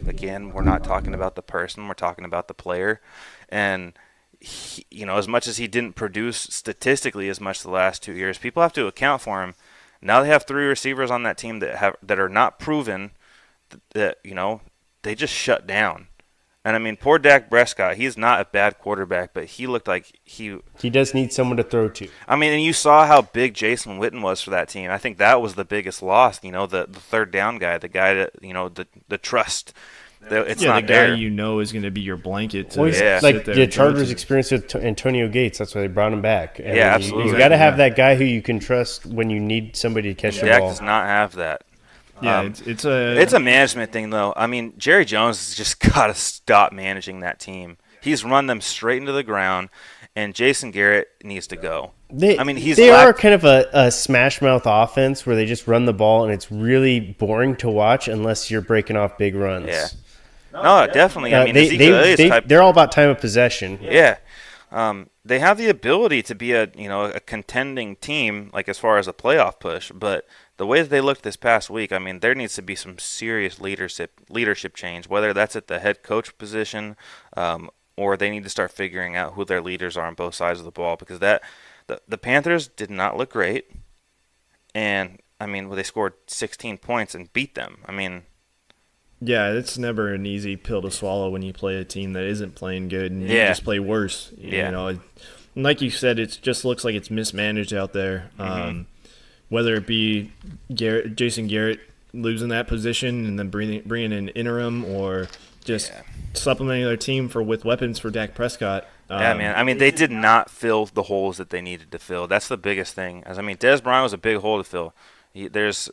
Again, we're not talking about the person, we're talking about the player, and as much as he didn't produce statistically as much the last 2 years, people have to account for him. Now they have three receivers on that team that are not proven that they just shut down. And poor Dak Prescott, he's not a bad quarterback, but he looked like he does need someone to throw to. and you saw how big Jason Witten was for that team. I think that was the biggest loss, the third down guy, the guy that, the trust. It's the not guy there. is going to be your blanket. To Well, he's Yeah. like sit there the and throw Chargers' to. experience with Antonio Gates. That's why they brought him back. And Yeah, absolutely. You got to have that guy who you can trust when you need somebody to catch the Dak ball. does not have that. Yeah, it's a It's a management thing, though. Jerry Jones has just got to stop managing that team. He's run them straight into the ground, and Jason Garrett needs to go. They he's are kind of a smash mouth offense where they just run the ball, and it's really boring to watch unless you're breaking off big runs. Yeah. No, definitely. Ezekiel Elliott's type. They're all about time of possession. Yeah. They have the ability to be a contending team, like as far as a playoff push, but the way that they looked this past week, there needs to be some serious leadership change, whether that's at the head coach position, or they need to start figuring out who their leaders are on both sides of the ball, because the Panthers did not look great, and they scored 16 points and beat them. Yeah, it's never an easy pill to swallow when you play a team that isn't playing good and you Yeah. just play worse. Yeah. And like you said, it just looks like it's mismanaged out there. Whether it be Jason Garrett losing that position and then bringing in interim, or just supplementing their team with weapons for Dak Prescott. Yeah, man. They did not fill the holes that they needed to fill. That's the biggest thing. Des Bryant was a big hole to fill. There's,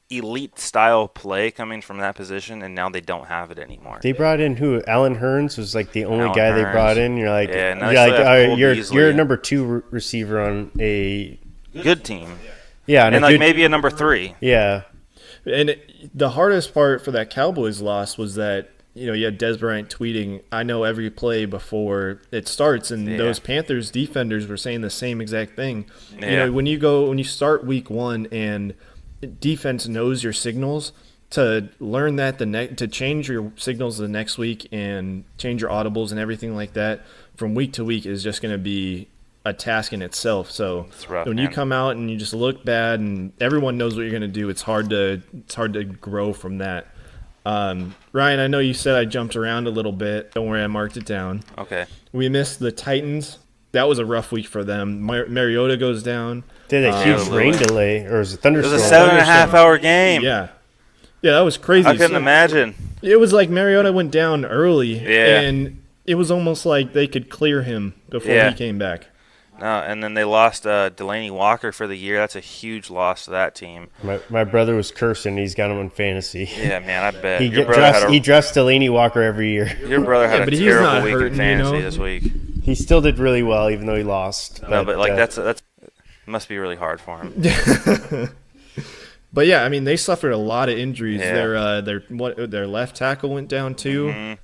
elite style play coming from that position, and now they don't have it anymore. They brought in who? Alan Hearns was like the only Alan guy they Hearns. brought in. You're like, Yeah, now they still have all right, Cole you're Beasley. a number two receiver on a Good team. yeah, And good, maybe a number 3. yeah. And the hardest part for that Cowboys loss was that, you had Des Bryant tweeting, "I know every play before it starts," and those Panthers defenders were saying the same exact thing. Yeah. When you start week 1 and defense knows your signals, to learn that to change your signals the next week and change your audibles and everything like that from week to week is just going to be a task in itself. So It's rough, when you man. come out and you just look bad and everyone knows what you're going to do, it's hard to grow from that. Ryan, I know you said I jumped around a little bit. Don't worry, I marked it down. Okay. We missed the Titans. That was a rough week for them. Mariota goes down. They had a huge Absolutely. rain delay, or was it It thunderstorm? was a 7.5-hour game. Yeah, that was crazy. I couldn't imagine. It was like Mariota went down early, Yeah. and it was almost like they could clear him before Yeah. he came back. No, and then they lost Delaney Walker for the year. That's a huge loss to that team. My brother was cursing. He's got him on fantasy. Yeah, man, I bet. He drafts Delaney Walker every year. Your brother had but a he's not terrible week hurting, in fantasy this week. He still did really well, even though he lost. No, but like that's must be really hard for him. But yeah, I mean, they suffered a lot of injuries. Yeah. Their left tackle went down too. Mm-hmm.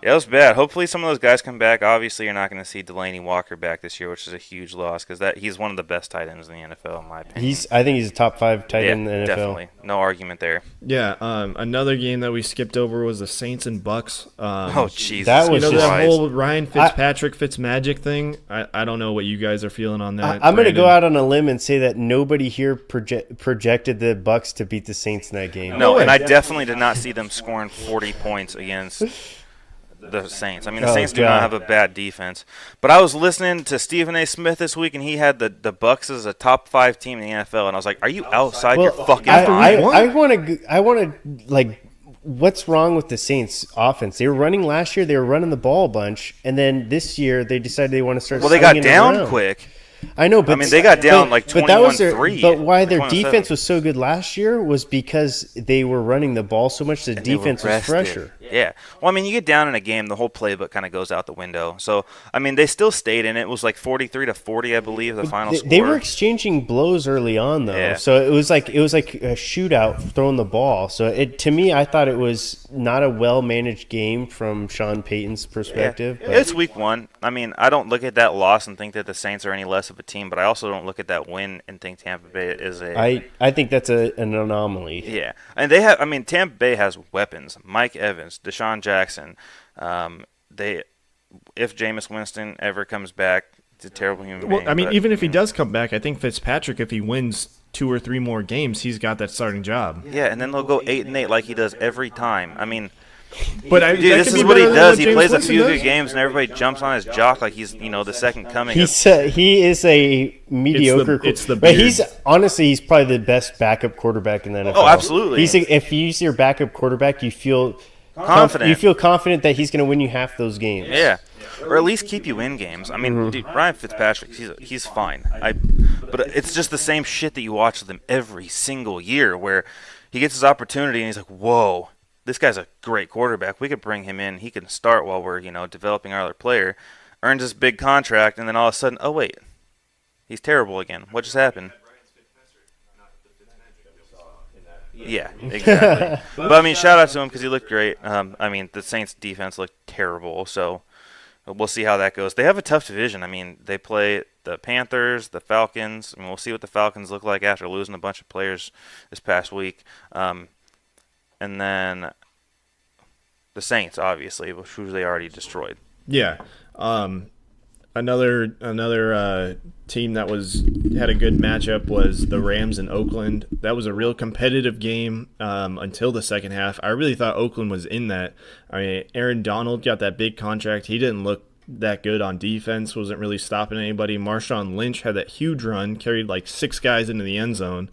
Yeah, it was bad. Hopefully some of those guys come back. Obviously, you're not going to see Delaney Walker back this year, which is a huge loss because he's one of the best tight ends in the NFL, in my opinion. I think he's a top 5 tight end in the NFL. Definitely. No argument there. Yeah. Another game that we skipped over was the Saints and Bucs. Oh, Jesus. That was that whole Ryan Fitzpatrick Fitzmagic thing. I don't know what you guys are feeling on that. I'm going to go out on a limb and say that nobody here projected the Bucs to beat the Saints in that game. No, and I definitely did not see them scoring 40 points against the Saints. I mean, the Saints do not have a bad defense. But I was listening to Stephen A. Smith this week, and he had the Bucs as a top 5 team in the NFL, and I was like, "Are you outside your fucking mind?" I want to like, what's wrong with the Saints offense? They were running last year. They were running the ball a bunch, and then this year they decided they want to start. Well, they got slinging it down around. quick. I know, but I mean, they got down like 21-3. But why their 21-7. defense was so good last year was because they were running the ball so much. The defense was fresher. Yeah. Well, I mean, you get down in a game, the whole playbook kind of goes out the window. So, I mean, they still stayed in it. It was like 43-40, I believe, the final score. They were exchanging blows early on, though. Yeah. So it was like a shootout throwing the ball. So to me, I thought it was not a well managed game from Sean Payton's perspective. Yeah. It's week 1. I mean, I don't look at that loss and think that the Saints are any less of a team, but I also don't look at that win and think Tampa Bay is a. I think that's an anomaly. Yeah, and they have. I mean, Tampa Bay has weapons. Mike Evans, Deshaun Jackson. If Jameis Winston ever comes back, it's a terrible human being. Well, I mean, even if he does come back, I think Fitzpatrick, if he wins 2 or 3 more games, he's got that starting job. Yeah, and then they'll go 8-8 like he does every time. I mean. But Dude, this is what he does. He plays a few good games, and everybody jumps on his jock like he's, the second coming. He is a mediocre. It's the but beard. he's probably the best backup quarterback in the NFL. Oh, absolutely. If he's your backup quarterback, you feel confident. You feel confident that he's going to win you half those games. Yeah, or at least keep you in games. I mean, dude, Ryan Fitzpatrick, he's fine. But it's just the same shit that you watch with him every single year, where he gets his opportunity and he's like, whoa. This guy's a great quarterback. We could bring him in. He can start while we're, developing our other player. Earns this big contract, and then all of a sudden, oh, wait. He's terrible again. What just happened? Yeah, exactly. But, I mean, shout out to him because he looked great. I mean, the Saints' defense looked terrible, so we'll see how that goes. They have a tough division. I mean, they play the Panthers, the Falcons. I mean, we'll see what the Falcons look like after losing a bunch of players this past week. And then the Saints, obviously, who they already destroyed. Yeah. Another team that had a good matchup was the Rams in Oakland. That was a real competitive game until the second half. I really thought Oakland was in that. I mean, Aaron Donald got that big contract. He didn't look that good on defense, wasn't really stopping anybody. Marshawn Lynch had that huge run, carried like 6 guys into the end zone.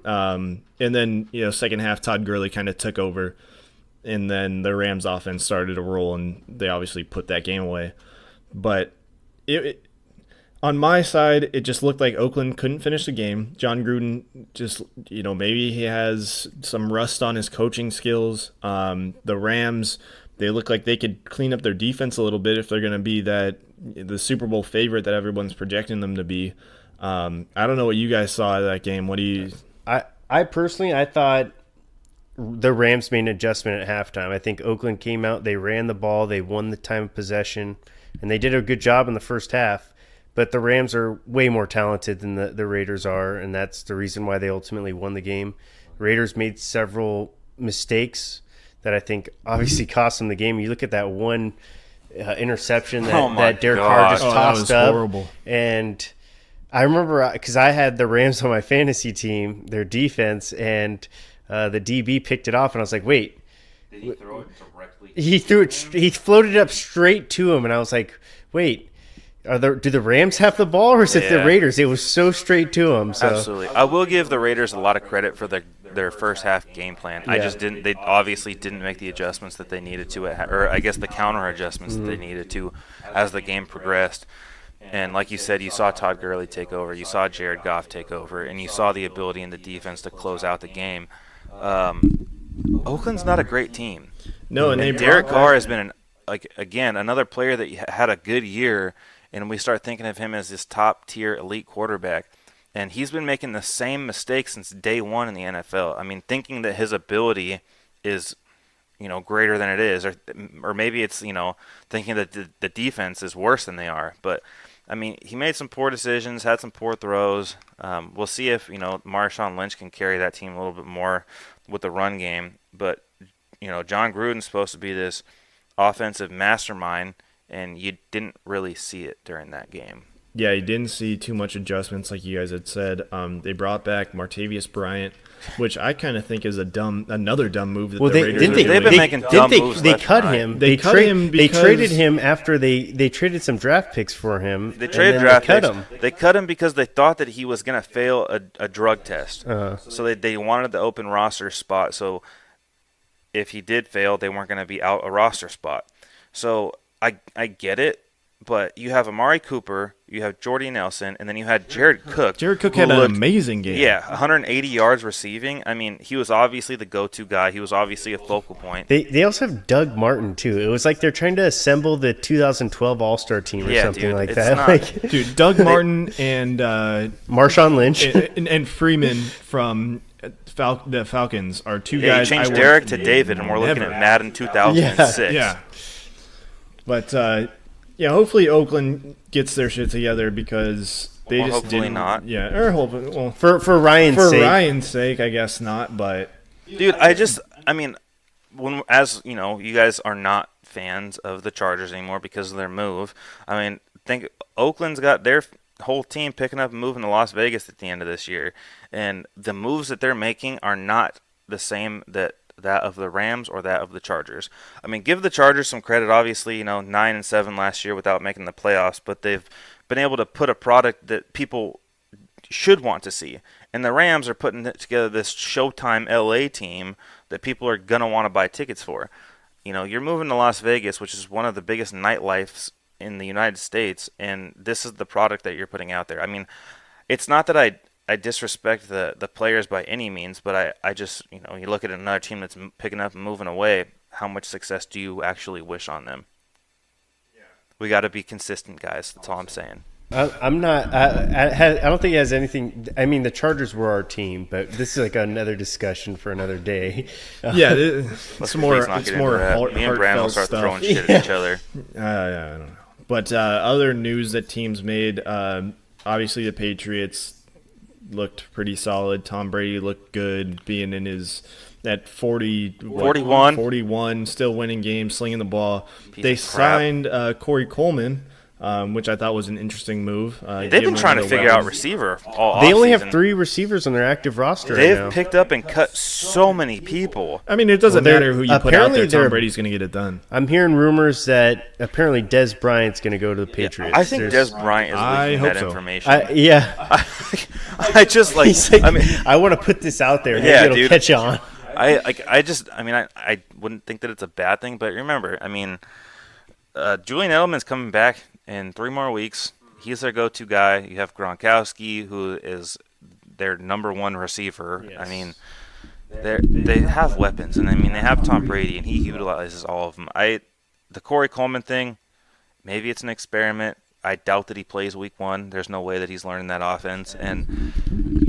And then, second half, Todd Gurley kind of took over, and then the Rams offense started to roll, and they obviously put that game away. But on my side, it just looked like Oakland couldn't finish the game. John Gruden just, maybe he has some rust on his coaching skills. The Rams, they look like they could clean up their defense a little bit if they're going to be the Super Bowl favorite that everyone's projecting them to be. I don't know what you guys saw of that game. What do you... I personally thought the Rams made an adjustment at halftime. I think Oakland came out, they ran the ball, they won the time of possession, and they did a good job in the first half. But the Rams are way more talented than the Raiders are, and that's the reason why they ultimately won the game. Raiders made several mistakes that I think obviously cost them the game. You look at that one interception that Derek Carr just tossed up. Horrible. And I remember because I had the Rams on my fantasy team, their defense, and the DB picked it off, and I was like, wait. Did he throw it directly? He floated it up straight to him, and I was like, wait. Do the Rams have the ball, or is it the Raiders? It was so straight to him. So. Absolutely. I will give the Raiders a lot of credit for their first half game plan. Yeah. I just didn't. They obviously didn't make the adjustments that they needed to, or I guess the counter adjustments that they needed to as the game progressed. And like you said, you saw Todd Gurley take over, you saw Jared Goff take over, and you saw the ability in the defense to close out the game. Oakland's not a great team. No, and Derek Carr has been again another player that had a good year, and we start thinking of him as this top tier elite quarterback. And he's been making the same mistakes since day one in the NFL. I mean, thinking that his ability is, greater than it is, or maybe it's, thinking that the defense is worse than they are. But I mean, he made some poor decisions, had some poor throws. We'll see if Marshawn Lynch can carry that team a little bit more with the run game. But John Gruden's supposed to be this offensive mastermind, and you didn't really see it during that game. Yeah, you didn't see too much adjustments like you guys had said. They brought back Martavius Bryant, which I kind of think is another dumb move that the Raiders are doing. They've been making dumb moves. They cut him. They traded him after they traded some draft picks for him. They traded draft picks. They cut him because they thought that he was going to fail a drug test. So they wanted the open roster spot. So if he did fail, they weren't going to be out a roster spot. So I get it. But you have Amari Cooper, you have Jordy Nelson, and then you had Jared Cook. Jared Cook had an amazing game. Yeah, 180 yards receiving. I mean, he was obviously the go-to guy. He was obviously a focal point. They also have Doug Martin, too. It was like they're trying to assemble the 2012 All-Star team or something like that. Dude, Doug Martin and Marshawn Lynch. and Freeman from the Falcons are two guys. You changed Derek to David, and we're looking at Madden 2006. Yeah. But... yeah, hopefully Oakland gets their shit together because they just hopefully didn't. not. Yeah, or hopefully, well, for Ryan's sake. For Ryan's sake, I guess not. But dude, I mean, as you know, you guys are not fans of the Chargers anymore because of their move. I mean, think Oakland's got their whole team picking up and moving to Las Vegas at the end of this year, and the moves that they're making are not the same that of the Rams or that of the Chargers. I mean, give the Chargers some credit. Obviously, 9-7 last year without making the playoffs, but they've been able to put a product that people should want to see. And the Rams are putting together this Showtime LA team that people are going to want to buy tickets for. You're moving to Las Vegas, which is one of the biggest nightlifes in the United States, and this is the product that you're putting out there. I mean, it's not that I disrespect the players by any means, but I just, you look at another team that's picking up and moving away, how much success do you actually wish on them? Yeah. We got to be consistent, guys. That's all I'm saying. I'm not. I don't think it has anything. I mean, the Chargers were our team, but this is like another discussion for another day. Yeah, it's more. It's more heartfelt Me and Brandon will start stuff. throwing shit at each other. Yeah, I don't know. But other news that teams made. Obviously, the Patriots looked pretty solid. Tom Brady looked good, being in his at 41, still winning games, slinging the ball. They signed Corey Coleman, which I thought was an interesting move. They've been trying to figure out receiver all They only have offseason. 3 receivers on their active roster. They've picked up and cut so many people. I mean, it doesn't matter who you put out there. Tom they're- Brady's going to get it done. I'm hearing rumors that apparently Des Bryant's going to go to the Patriots. I think Des Bryant is leaking that hope so. information. I just I want to put this out there. Maybe Yeah, it'll dude. catch on. I wouldn't think that it's a bad thing, but remember, Julian Edelman's coming back in 3 more weeks. He's their go-to guy. You have Gronkowski, who is their number 1 receiver. Yes. I mean, they have weapons, and they have Tom Brady, and he utilizes all of them. The Corey Coleman thing, maybe it's an experiment. I doubt that he plays week 1. There's no way that he's learning that offense. And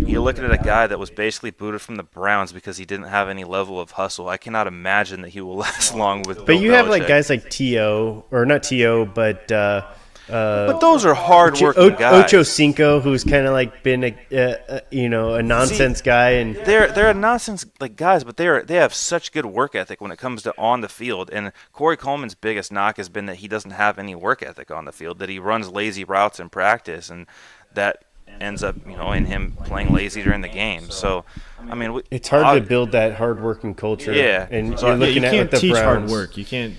you're looking at a guy that was basically booted from the Browns because he didn't have any level of hustle. I cannot imagine that he will last long with But you have Belichick. guys like T.O., or not T.O., but But those are hard-working guys. Ocho Cinco, who's kind of like been a nonsense guy, and they're a nonsense guys, but they have such good work ethic when it comes to on the field. And Corey Coleman's biggest knock has been that he doesn't have any work ethic on the field, that he runs lazy routes in practice, and that ends up in him playing lazy during the game. So it's hard to build that hard-working culture. Yeah, and so you're looking you at can't the teach Browns. hard work. You can't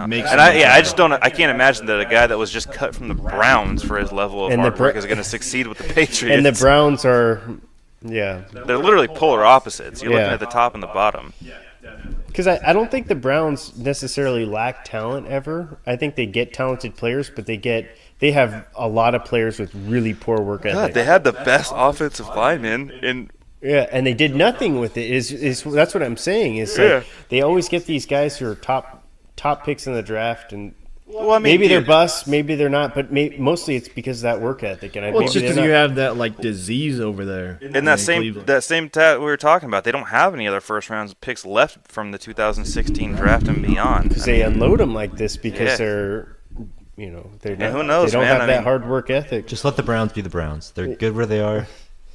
make. And I can't imagine that a guy that was just cut from the Browns for his level of hard work is going to succeed with the Patriots. And the Browns are, they're literally polar opposites. You're looking at the top and the bottom. Because I don't think the Browns necessarily lack talent ever. I think they get talented players, but they get they have a lot of players with really poor work ethic. God, they had the best offensive lineman in. Yeah, and they did nothing with it. That's what I'm saying. Is like they always get these guys who are top picks in the draft, and Well, I mean, maybe they're dude, bust, maybe they're not, but mostly it's because of that work ethic. And Well, it's just maybe because you have that like disease over there. in that same Cleveland. we were talking about, they don't have any other first round picks left from the 2016 draft and beyond. because they unload them like this because Yeah. they're, they're not, who knows, they don't man? have I that mean- hard work ethic. Just let the Browns be the Browns. They're good where they are.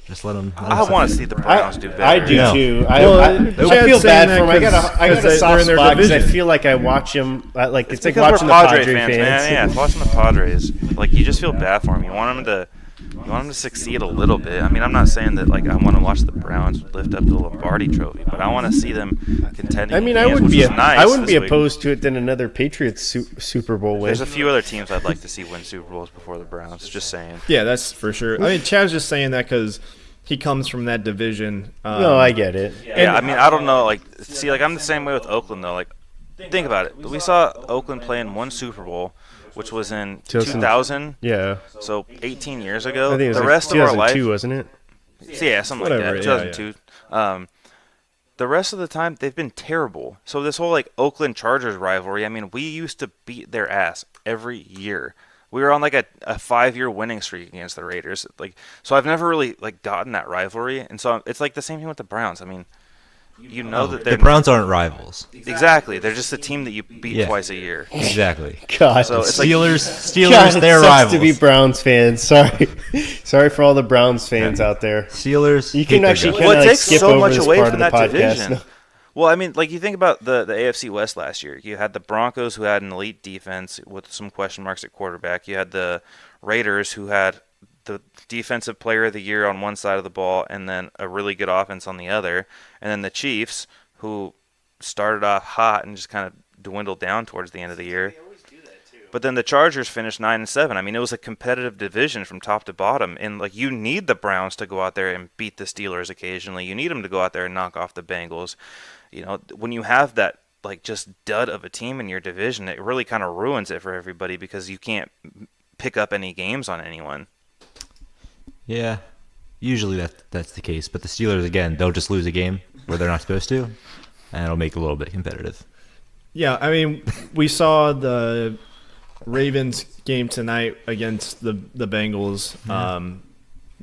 Just let them. I want to see the Browns do better. I do No. too. Well, I Chad's feel saying bad that for them. I got 'cause a they're soft in their spot because I division. feel like I watch them. It's like Because watching the we're Padre fans. man. Yeah, it's watching the Padres. Like, you just feel bad for them. You want them to succeed a little bit. I mean, I'm not saying that like I want to watch the Browns lift up the Lombardi Trophy, but I want to see them contending. I mean, in I games, wouldn't which be was nice I wouldn't be this week. opposed to it than another Patriots Super Bowl win. There's a few other teams I'd like to see win Super Bowls before the Browns. Just saying. Yeah, that's for sure. I mean, Chad's just saying that because he comes from that division. No, I get it. Yeah, I mean, I don't know. Like, see, like I'm the same way with Oakland though. Like, think about it. We saw Oakland play in one Super Bowl, which was in 2000. Yeah, So 18 years I ago. think it was The like rest of our 2002, life, wasn't it? yeah, something Whatever, like yeah, that. 2002. The rest of the time, they've been terrible. So this whole like Oakland Chargers rivalry. I mean, we used to beat their ass every year. We were on like a 5-year winning streak against the Raiders. Like, so I've never really like gotten that rivalry, and so it's like the same thing with the Browns. I mean, you know that they're The Browns aren't rivals. exactly. They're just a team that you beat Yeah. twice a year. Exactly. God, So it's like Steelers, God, it they're sucks rivals. to be Browns fans. Sorry, sorry for all the Browns fans out there. Steelers. You can hate their actually guys. kinda, Well, it like, takes skip so over much this away part from of the that podcast. division. Well, I mean, like you think about the AFC West last year. You had the Broncos, who had an elite defense with some question marks at quarterback. You had the Raiders, who had the defensive player of the year on one side of the ball and then a really good offense on the other. And then the Chiefs, who started off hot and just kind of dwindled down towards the end of the year. But then the Chargers finished 9-7. I mean, it was a competitive division from top to bottom, and like you need the Browns to go out there and beat the Steelers occasionally. You need them to go out there and knock off the Bengals. You know, when you have that like just dud of a team in your division, it really kind of ruins it for everybody because you can't pick up any games on anyone. Yeah, usually that's the case. But the Steelers, again, they'll just lose a game where they're not supposed to, and it'll make it a little bit competitive. Yeah, I mean, we saw the Ravens game tonight against the Bengals.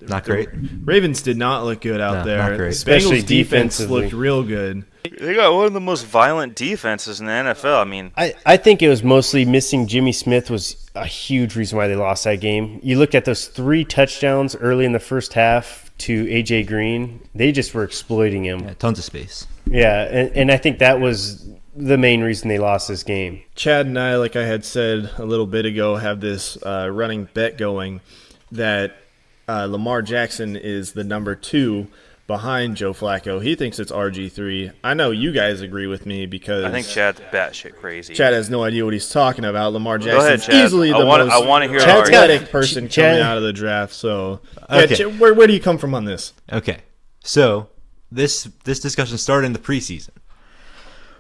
Not great. Ravens did not look good out No, there. not great. Especially Bengals defense defensively. looked real good. They got one of the most violent defenses in the NFL. I mean, I think it was mostly missing Jimmy Smith was a huge reason why they lost that game. You look at those 3 touchdowns early in the first half to A.J. Green. They just were exploiting him. Yeah, tons of space. Yeah, and I think that was the main reason they lost this game. Chad and I, like I had said a little bit ago, have this running bet going that Lamar Jackson is the number 2 behind Joe Flacco. He thinks it's RG3. I know you guys agree with me because I think Chad's batshit crazy. Chad has no idea what he's talking about. Lamar Go ahead, Jackson's Chad. easily the I want most to hear Chad's the got argument. athletic person Chad- coming out of the draft. So, yeah, Okay. where do you come from on this? Okay, so this discussion started in the preseason,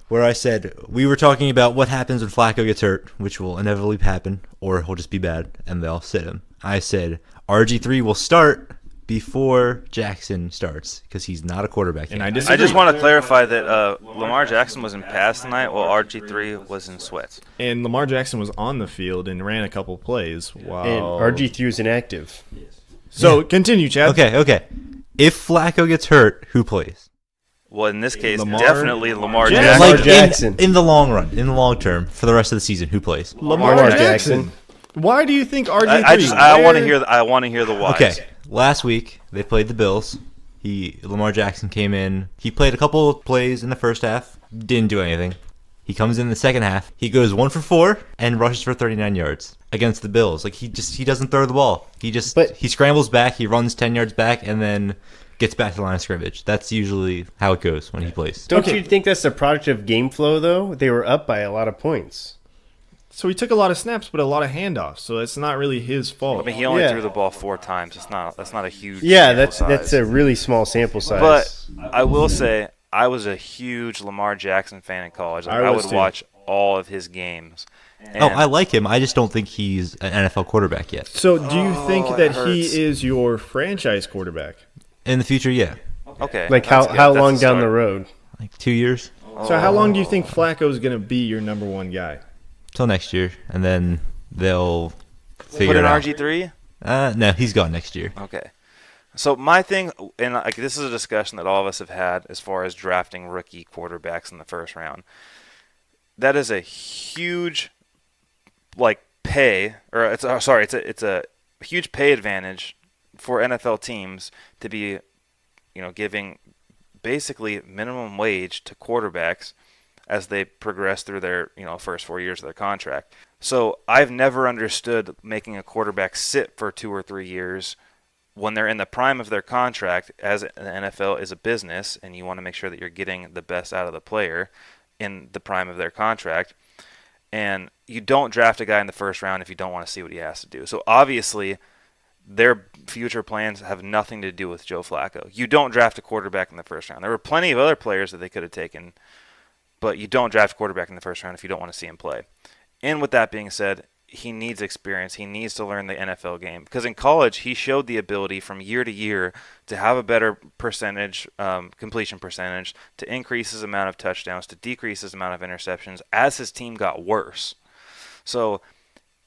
where I said we were talking about what happens when Flacco gets hurt, which will inevitably happen, or he'll just be bad, and they'll sit him. I said RG3 will start before Jackson starts because he's not a quarterback And yet. I disagree. I just want to clarify that Lamar Jackson was in pass tonight while RG3 was in sweats. And Lamar Jackson was on the field and ran a couple plays. Wow. And RG3 was inactive. So continue, Chad. Okay. If Flacco gets hurt, who plays? Well, in this case, Lamar- definitely Lamar Jackson. Jackson. Lamar Like Jackson. in the long run, in the long term, for the rest of the season, who plays? Lamar Lamar Jackson. Jackson. Why do you think RG3? I want to hear. I want to hear the whys. Okay, last week they played the Bills. Lamar Jackson came in. He played a couple of plays in the first half. Didn't do anything. He comes in the second half. He goes 1 for 4 and rushes for 39 yards against the Bills. Like he doesn't throw the ball. He scrambles back. He runs 10 yards back and then gets back to the line of scrimmage. That's usually how it goes when he plays. Don't Okay. you think that's the product of game flow, though? They were up by a lot of points. So he took a lot of snaps, but a lot of handoffs. So it's not really his fault. I mean, he only Yeah. threw the ball 4 times. That's not a huge. Yeah, sample that's size. a really small sample size. But I will say, I was a huge Lamar Jackson fan in college. Like, I I was would too. watch all of his games, Oh, I like him. I just don't think he's an NFL quarterback yet. So do you think it that hurts. he is your franchise quarterback? In the future, yeah. Okay. Like that's good. how That's long a down the start. road? Like 2 years So how long do you think Flacco is going to be your number one guy? till next year, and then they'll figure Put it in out. RG3? No, he's gone next year. Okay. So my thing, and like this is a discussion that all of us have had as far as drafting rookie quarterbacks in the first round. That is a huge, like pay, or it's a huge pay advantage for NFL teams to be, giving basically minimum wage to quarterbacks as they progress through their first 4 years of their contract. So I've never understood making a quarterback sit for 2 or 3 years when they're in the prime of their contract, as an NFL is a business and you want to make sure that you're getting the best out of the player in the prime of their contract. And you don't draft a guy in the first round if you don't want to see what he has to do. So obviously their future plans have nothing to do with Joe Flacco. You don't draft a quarterback in the first round. There were plenty of other players that they could have taken, but you don't draft a quarterback in the first round if you don't want to see him play. And with that being said, he needs experience. He needs to learn the NFL game. Because in college, he showed the ability from year to year to have a better percentage, completion percentage, to increase his amount of touchdowns, to decrease his amount of interceptions as his team got worse. So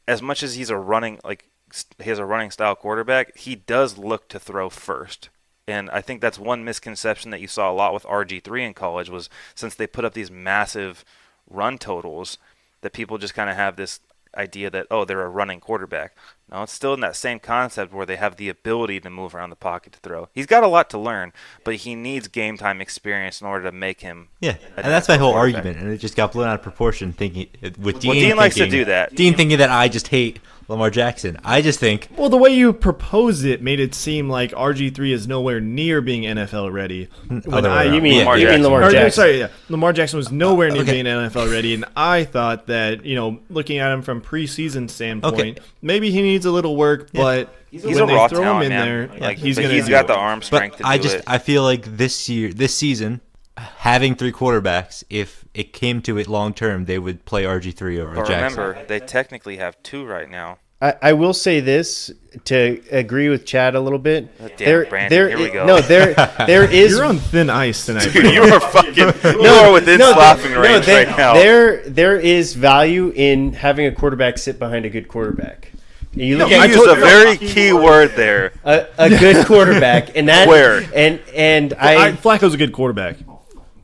as much as he has a running style quarterback, he does look to throw first. And I think that's one misconception that you saw a lot with RG3 in college was since they put up these massive run totals that people just kind of have this idea that, they're a running quarterback. No, it's still in that same concept where they have the ability to move around the pocket to throw. He's got a lot to learn, but he needs game time experience in order to make him. Yeah, and that's my whole argument, and it just got blown out of proportion. Thinking with Dean, Dean likes to do that. Dean thinking that I just hate Lamar Jackson. I just think Well, the way you proposed it made it seem like RG3 is nowhere near being NFL ready. When Other way around. You mean Yeah. Lamar Or, Jackson? sorry, yeah. Lamar Jackson was nowhere near Okay. being NFL ready, and I thought that, looking at him from preseason standpoint, Okay. maybe he needs a little work, but He's when a they raw throw talent, him in man. there, Like, he's but going he's to got the arm strength but to do it. I feel like this season, having 3 quarterbacks, if it came to it long term, they would play RG3 over But Jackson. remember, they technically have 2 right now. I will say this to agree with Chad a little bit. Damn, Brandon, here we go. No, there is. You're on thin ice tonight. Dude, you are within slapping range right now. There is value in having a quarterback sit behind a good quarterback. You look You at used a very key word there. a good quarterback, and that Where? and Flacco's a good quarterback.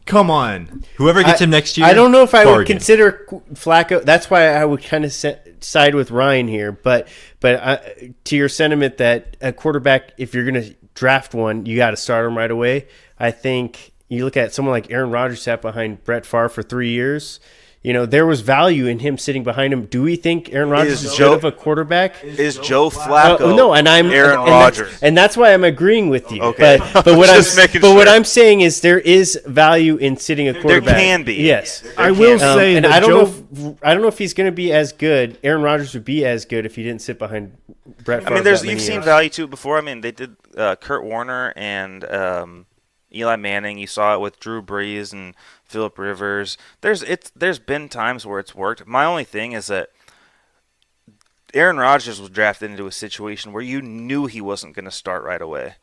Come on. Whoever gets him next year, I don't know if I would bargain. consider Flacco. That's why I would kind of side with Ryan here. But to your sentiment that a quarterback, if you're going to draft one, you got to start him right away. I think you look at someone like Aaron Rodgers sat behind Brett Favre for 3 years. There was value in him sitting behind him. Do we think Aaron Rodgers is good of a quarterback? Is Joe Flacco No, and I'm Aaron and Rodgers? and that's why I'm agreeing with you. Okay. But what Just making what sure. I'm saying is there is value in sitting a quarterback. can be. Yes. I will say and that I don't Joe. I don't know if he's going to be as good. Aaron Rodgers would be as good if he didn't sit behind Brett Favre. I mean, that many you've seen years. value to it before. I mean, they did Kurt Warner and Eli Manning. You saw it with Drew Brees and Phillip Rivers. There's been times where it's worked. My only thing is that Aaron Rodgers was drafted into a situation where you knew he wasn't going to start right away.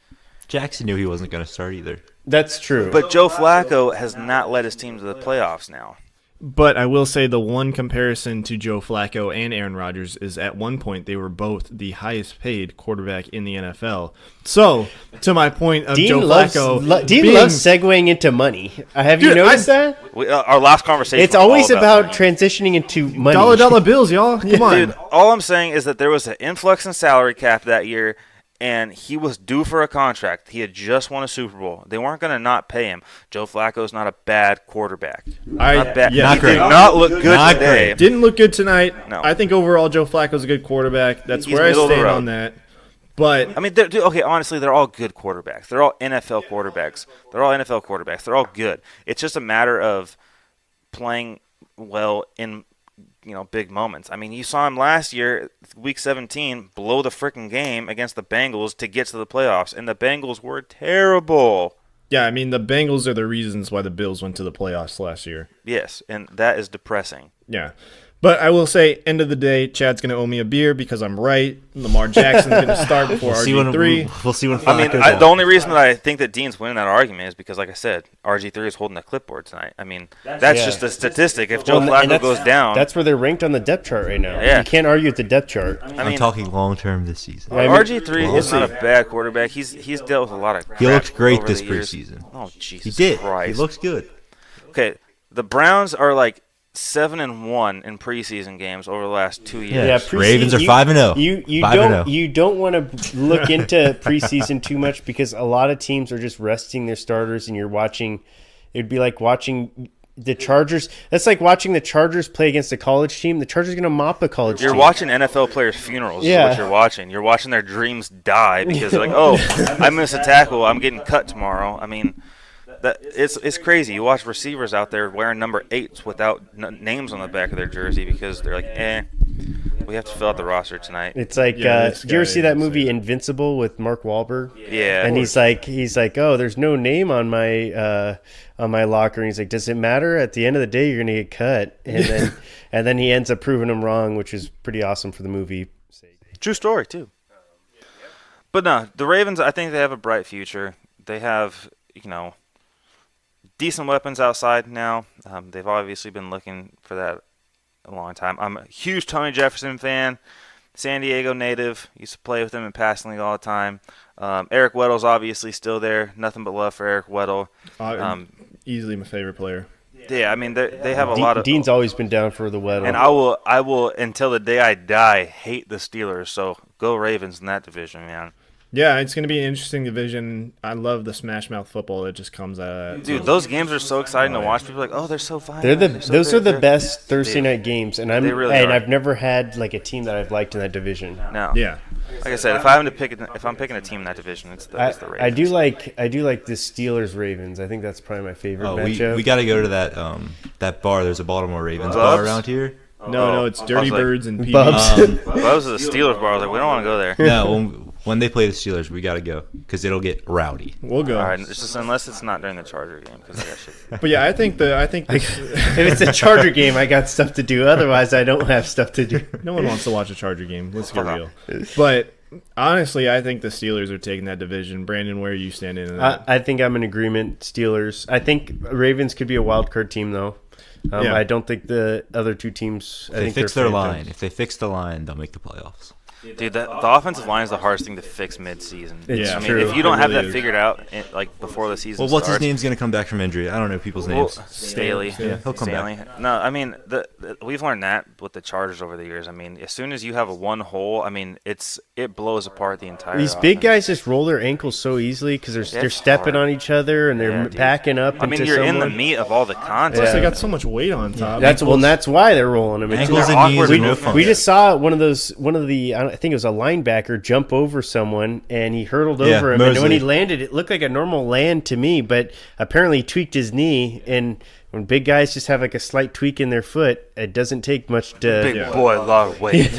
Jackson knew he wasn't going to start either. That's true. But Joe Flacco has not led his team to the playoffs now. But I will say the one comparison to Joe Flacco and Aaron Rodgers is at one point they were both the highest paid quarterback in the NFL. So, to my point of Dean Joe loves Flacco, Dean being- loves segueing into money. Have you Dude, noticed that? Our last conversation. It's was always all about money. transitioning into money. dollar bills, y'all. Come on. Dude, all I'm saying is that there was an influx in salary cap that year, and he was due for a contract. He had just won a Super Bowl. They weren't going to not pay him. Joe Flacco's not a bad quarterback. Not bad. yeah. He Not did great. not look good Not today. great. Didn't look good tonight. No. I think overall Joe Flacco's a good quarterback. That's He's where I middle of the stand road. on that. But I mean, okay, honestly, they're all good quarterbacks. They're all NFL quarterbacks. They're all good. It's just a matter of playing well in big moments. I mean, you saw him last year, Week 17, blow the freaking game against the Bengals to get to the playoffs, and the Bengals were terrible. yeah, I mean the Bengals are the reasons why the Bills went to the playoffs last year. Yes, and that is depressing. Yeah. But I will say, end of the day, Chad's going to owe me a beer because I'm right. Lamar Jackson's going to start before RG3. We'll see when. I mean, the only reason that I think that Dean's winning that argument is because, like I said, RG3 is holding the clipboard tonight. I mean, that's just a statistic. If Joe Flacco goes down, that's where they're ranked on the depth chart right now. Yeah. You can't argue with the depth chart. I'm talking long term this season. RG3 is not a bad quarterback. He's dealt with a lot of crap. He looked great over this the years. preseason. Oh, Jesus He did. Christ. He looks good. Okay, the Browns are like 7-1 in preseason games over the last 2 years. Yeah, Ravens are 5-0. You don't want to look into preseason too much because a lot of teams are just resting their starters, and you're watching. It'd be like watching the Chargers. That's like watching the Chargers play against a college team. The Chargers are going to mop a college team. You're watching NFL players' funerals. Yeah. Is what you're watching. You're watching their dreams die because they're like, oh, I missed a tackle. I'm getting cut tomorrow. I mean. It's crazy. You watch receivers out there wearing number 8s without names on the back of their jersey because they're like, we have to fill out the roster tonight. It's like, did you ever see that movie Invincible with Mark Wahlberg? Yeah. And he's like, oh, there's no name on my locker. And he's like, does it matter? At the end of the day, you're gonna get cut. And then he ends up proving him wrong, which is pretty awesome for the movie. True story too. But no, the Ravens. I think they have a bright future. They have, decent weapons outside now. They've obviously been looking for that a long time. I'm a huge Tony Jefferson fan. San Diego native. Used to play with him in passing league all the time. Eric Weddle's obviously still there. Nothing but love for Eric Weddle. Easily my favorite player. Yeah, I mean they have a lot of. Dean's always been down for the Weddle. And I will until the day I die hate the Steelers. So go Ravens in that division, man. Yeah, it's going to be an interesting division. I love the smash mouth football that just comes out of that. Dude, those games are so exciting to watch. People are like, oh, they're so fun. Those are the best Thursday night games, and are. I've never had like a team that I've liked in that division. No. Yeah. Like I said, if I'm picking a team in that division, it's the Ravens. I do like the Steelers Ravens. I think that's probably my favorite matchup. We got to go to that bar. There's a Baltimore Ravens bar around here. No, it's Dirty Birds and PBs. Bubs is a Steelers bar. I was like, we don't want to go there. No, when they play the Steelers, we got to go because it'll get rowdy. We'll go. All right, it's just unless it's not during the Charger game because I got shit. But yeah, I think if it's a Charger game, I got stuff to do. Otherwise, I don't have stuff to do. No one wants to watch a Charger game. Let's get real. But honestly, I think the Steelers are taking that division. Brandon, where are you standing in that? I think I'm in agreement. Steelers. I think Ravens could be a wild card team though. I don't think the other two teams. If they fix their line, they'll make the playoffs. Dude, the offensive line is the hardest thing to fix mid-season. It's true. If you don't have that figured out before the season well, what's starts, his name's going to come back from injury? I don't know people's names. Staley. Yeah, he'll come back. No, I mean, we've learned that with the Chargers over the years. I mean, as soon as you have a one hole, I mean, it blows apart the entire These big guys just roll their ankles so easily because they're stepping hard. on each other and they're backing up. I mean, you're in the meat of all the content. Plus, they got so much weight on top. That's why they're rolling them. Ankles and knees are no fun. We just saw one of the I think it was a linebacker jump over someone and he hurtled over him. Mosley. And when he landed, it looked like a normal land to me, but apparently he tweaked his knee. And when big guys just have like a slight tweak in their foot, it doesn't take much to. Big boy, a lot of weight.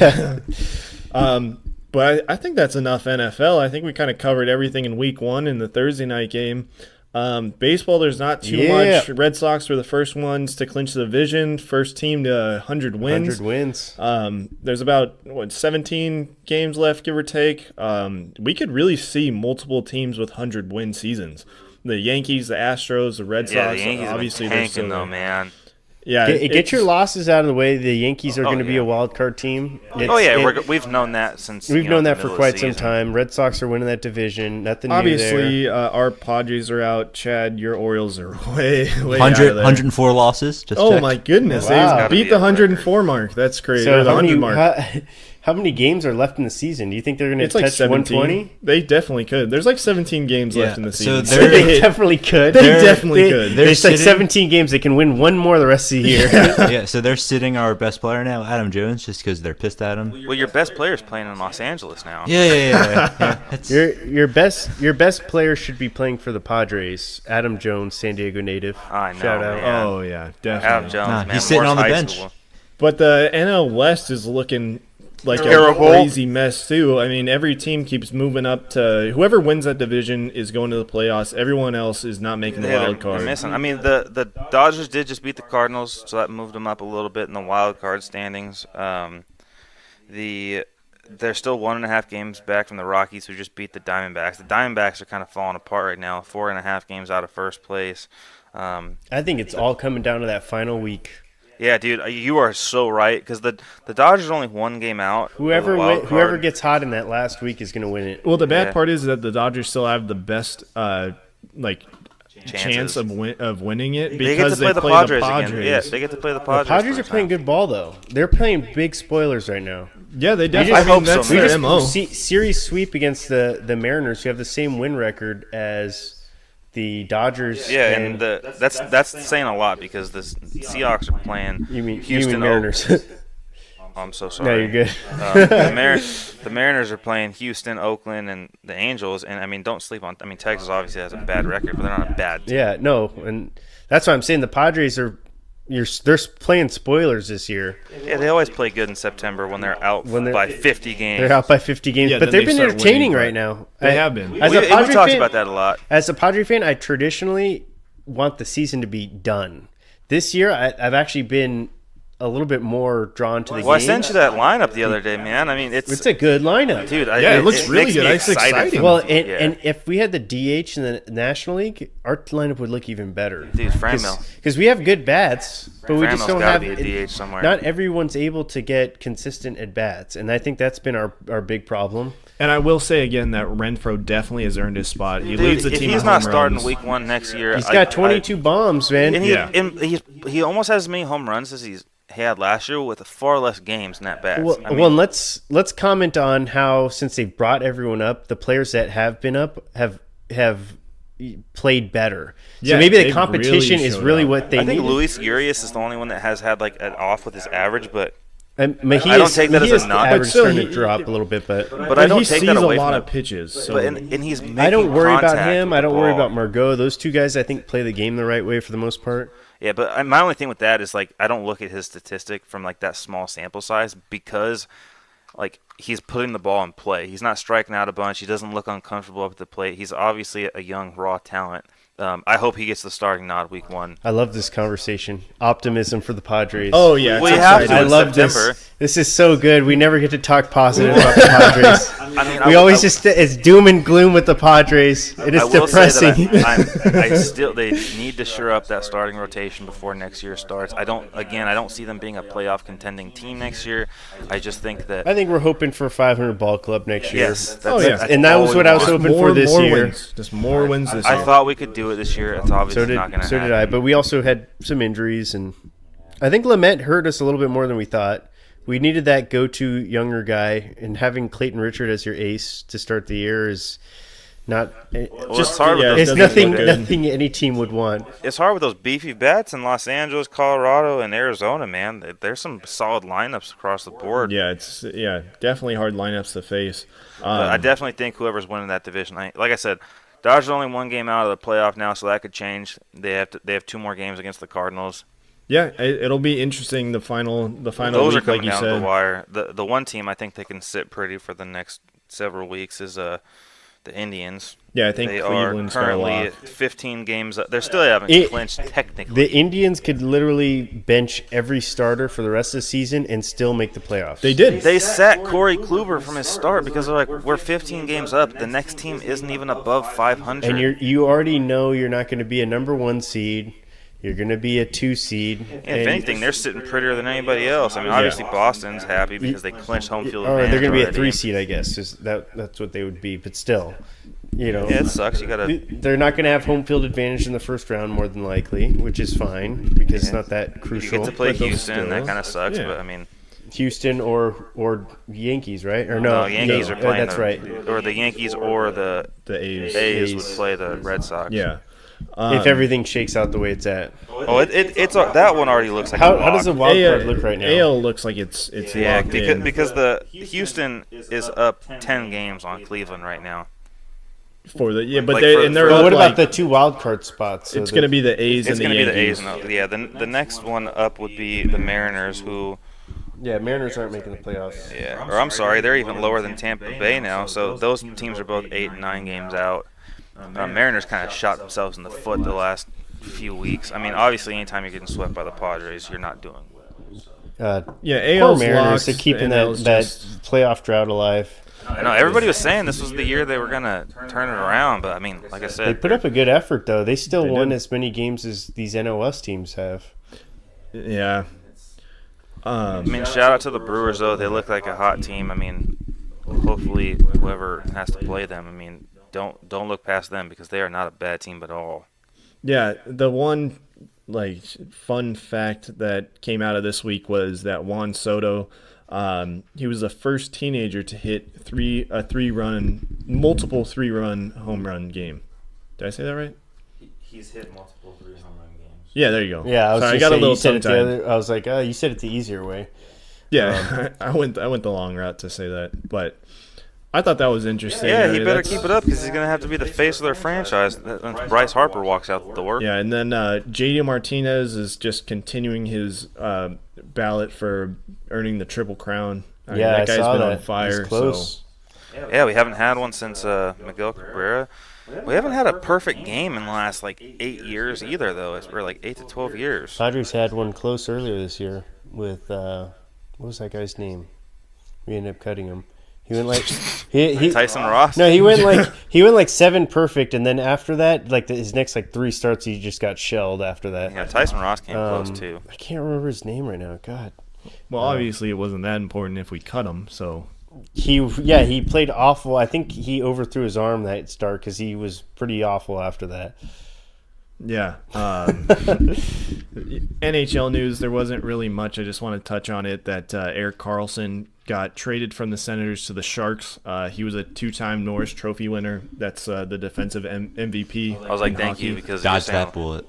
But I think that's enough NFL. I think we kind of covered everything in week 1 in the Thursday night game. Baseball, there's not too much. Red Sox were the first ones to clinch the division, first team to 100 wins. 100 wins. There's about 17 games left, give or take. We could really see multiple teams with 100-win seasons. The Yankees, the Astros, the Red Sox. Yeah, the Yankees obviously are tanking though, man. Yeah, get your losses out of the way. The Yankees are going to be a wild card team. We've known that since we've known that for quite some time. Red Sox are winning that division. Nothing obviously, new there. Our Padres are out. Chad, your Orioles are way 100, out of there. 104 losses. Just checked. My goodness, Wow. they beat the 104 mark. That's crazy. So or the 100 mark. How many games are left in the season? Do you think they're going to It's like touch 17. 120? They definitely could. There's like 17 games left in the so season. They definitely could. They definitely could. There's like 17 games. They can win one more the rest of the year. Yeah, so they're sitting our best player now, Adam Jones, just because they're pissed at him. Well, your best player's playing in Los Angeles now. Yeah. Your best player should be playing for the Padres. Adam Jones, San Diego native. I know, Shout out. man. Oh, yeah, definitely. Adam Jones, man. he's sitting on the Morris High bench. School. But the NL West is looking like a Terrible. crazy mess too. I mean, every team keeps moving up to whoever wins that division is going to the playoffs. Everyone else is not making the Yeah, wild they're card. missing. I mean, the Dodgers did just beat the Cardinals, so that moved them up a little bit in the wild card standings. They're still 1.5 games back from the Rockies, who just beat the Diamondbacks. The Diamondbacks are kind of falling apart right now, 4.5 games out of first place. I think it's all coming down to that final week. Yeah, dude, you are so right, because the Dodgers are only 1 game out. of the wild card. Whoever gets hot in that last week is going to win it. Well, the bad Yeah. part is that the Dodgers still have the best Chances. chance of winning it They get to because play the play Padres, the Padres. again. Yeah, they get to play the The Padres. Padres are first playing time. good ball, though. They're playing big spoilers right now. Yeah, they I definitely. hope so, That's man. their We MO. just series sweep against the Mariners, who have the same win record as the Dodgers. Yeah, and that's saying a lot, because the Seahawks are playing you mean Houston. Mariners? Oh, I'm so No, sorry. you're good. The Mariners are playing Houston, Oakland, and the Angels. And, I mean, don't sleep on – I mean, Texas obviously has a bad record, but they're not a bad team. Yeah, no, and that's why I'm saying the Padres are. They're playing spoilers this year. Yeah, they always play good in September when they're out by 50 games. They're out by 50 games, Yeah, but then they've they been start entertaining winning, right now. They have been. As We a Padre talked fan, about that a lot. As a Padre fan, I traditionally want the season to be done. This year, I've actually been a little bit more drawn to the Well, I game. sent you that lineup the other day, man. I mean, It's a good lineup. dude. Yeah, it looks really makes good. me It's exciting. Well, Yeah. and if we had the DH in the National League, our lineup would look even better. Dude, Franmil. Because we have good bats, but we just Franmil's don't gotta have be a DH somewhere. Not everyone's able to get consistent at bats, and I think that's been our big problem. And I will say again that Renfro definitely has earned his spot. He Dude, leads the if team he's in not home starting runs. week 1 next year, He's got 22 bombs, man. and Yeah. he almost has as many home runs as he had last year with far less games than at bats. Well, I mean, well, and let's comment on how, since they've brought everyone up, the players that have been up have played better. So Yeah, maybe the they've competition really is showed really up. what they I think need. Luis Urias is the only one that has had like an off with his average, but Mejia's, I don't take that as a Mejia's knock. average But still, starting to he- drop a little bit, but but I don't he take sees that a away lot from of him. pitches. So But and he's making I don't worry about contact him. with I the don't worry ball. about Margot. Those two guys, I think, play the game the right way for the most part. Yeah, but my only thing with that is like I don't look at his statistic from like that small sample size, because like he's putting the ball in play. He's not striking out a bunch. He doesn't look uncomfortable up at the plate. He's obviously a young raw talent. I hope he gets the starting nod week 1. I love this conversation. Optimism for the Padres. Oh yeah, We it's have exciting. to I in love September. this is so good. We never get to talk positive about the Padres. I mean, We always just it's doom and gloom with the Padres. It is I will depressing. say that they need to shore up that starting rotation before next year starts. I don't see them being a playoff contending team next year. I just think that I think we're hoping for a 500 ball club next year. yes, that's, Oh, yeah. that's And that all was we what I was want. hoping for this more year. wins. Just more wins this I year. thought we could do it this year. It's obviously not going to So happen. did I. But we also had some injuries, and I think Lamet hurt us a little bit more than we thought. We needed that go-to younger guy, and having Clayton Richard as your ace to start the year is not. It's hard. yeah, With it It's those, doesn't nothing. look good. Nothing any team would want. it's hard with those beefy bats in Los Angeles, Colorado, and Arizona. Man, there's some solid lineups across the board. Yeah, it's definitely hard lineups to face. But I definitely think whoever's winning that division, like I said, Dodgers are only 1 game out of the playoff now, so that could change. They have 2 more games against the Cardinals. Yeah, it'll be interesting. The final Those week, are coming like you down said. the wire. The one team I think they can sit pretty for the next several weeks is the Indians. Yeah, I think They Cleveland's are got a currently lock. at 15 games up. They're still haven't clinched technically. The Indians could literally bench every starter for the rest of the season and still make the playoffs. They did. They sat Corey Kluber from his start because they're like, we're 15 games up. The next team isn't even above 500. And you already know you're not going to be a number 1 seed. You're going to be a 2 seed. If anything, they're sitting prettier than anybody else. I mean, obviously Boston's happy because they clinched home field Or advantage. they're going to be a already. 3 seed, I guess. That's what they would be. But still, Yeah, it sucks. You gotta. they're not going to have home field advantage in the first round more than likely, which is fine because it's not that You crucial. get to play But those Houston, and that still- kind of sucks. yeah. But I mean, Houston or Yankees, right? Or no, Yankees no, are playing. That's right. Or the Yankees or the The A's. A's would play the Red Sox. Yeah. If everything shakes out the way it's at. Oh, it's that one already looks like a How lock. does the wild card look right now? AL looks like it's Yeah, locked in. because the Houston is up 10 games on Cleveland right now. for the but Like they for- and they're for- up What like, about the 2 wild card spots? So it's going to be the A's It's and going the to be the Yankees. A's. No, yeah, the next one up would be the Mariners, who Yeah, Mariners aren't making the playoffs. Yeah, or I'm sorry, they're even lower than Tampa Bay now. So those teams are both 8 and 9 games out. Mariners kind of shot themselves in the foot the last few weeks. I mean, obviously, anytime you're getting swept by the Padres, you're not doing well. Yeah, Poor AL's Mariners locked. are keeping NL's that just- playoff drought alive. I know everybody was saying this was the year they were gonna turn it around, but I mean, like I They said, put up a good effort, though. They still They won did. as many games as these NOS teams have. Yeah. I mean, shout out to the Brewers though. They look like a hot team. I mean, hopefully whoever has to play them, I mean, don't look past them because they are not a bad team at all. Yeah, the one fun fact that came out of this week was that Juan Soto, he was the first teenager to hit multiple three-run home run game. Did I say that right? He's hit multiple 3 home run games. Yeah, there you go. Yeah, I was Sorry, just saying, a little you said it the tongue-tied. other. I was like, oh, you said it the easier way. Yeah, I went the long route to say that, but I thought that was interesting. Yeah, I he mean, better that's- keep it up because he's gonna have to be the face of their franchise once Bryce Harper walks out the door. Yeah, and then JD Martinez is just continuing his ballot for earning the Triple Crown. I mean, Yeah, that I guy's saw been that. on fire. He's close. Yeah, we haven't had one since Miguel Cabrera. We haven't had a perfect game in the last 8 years either, though. We're 8 to 12 years. Padres had one close earlier this year with what was that guy's name? We ended up cutting him. He went he Tyson Ross. No, he went 7 perfect, and then after that, his next 3 starts, he just got shelled after that. Yeah, Tyson Ross came close too. I can't remember his name right now. God, Well, obviously it wasn't that important if we cut him. So he played awful. I think he overthrew his arm that start because he was pretty awful after that. yeah. NHL news. There wasn't really much. I just want to touch on it. That Erik Karlsson got traded from the Senators to the Sharks. He was a 2-time Norris Trophy winner. That's the defensive MVP. I was like, in thank hockey. you because Dodge that bullet.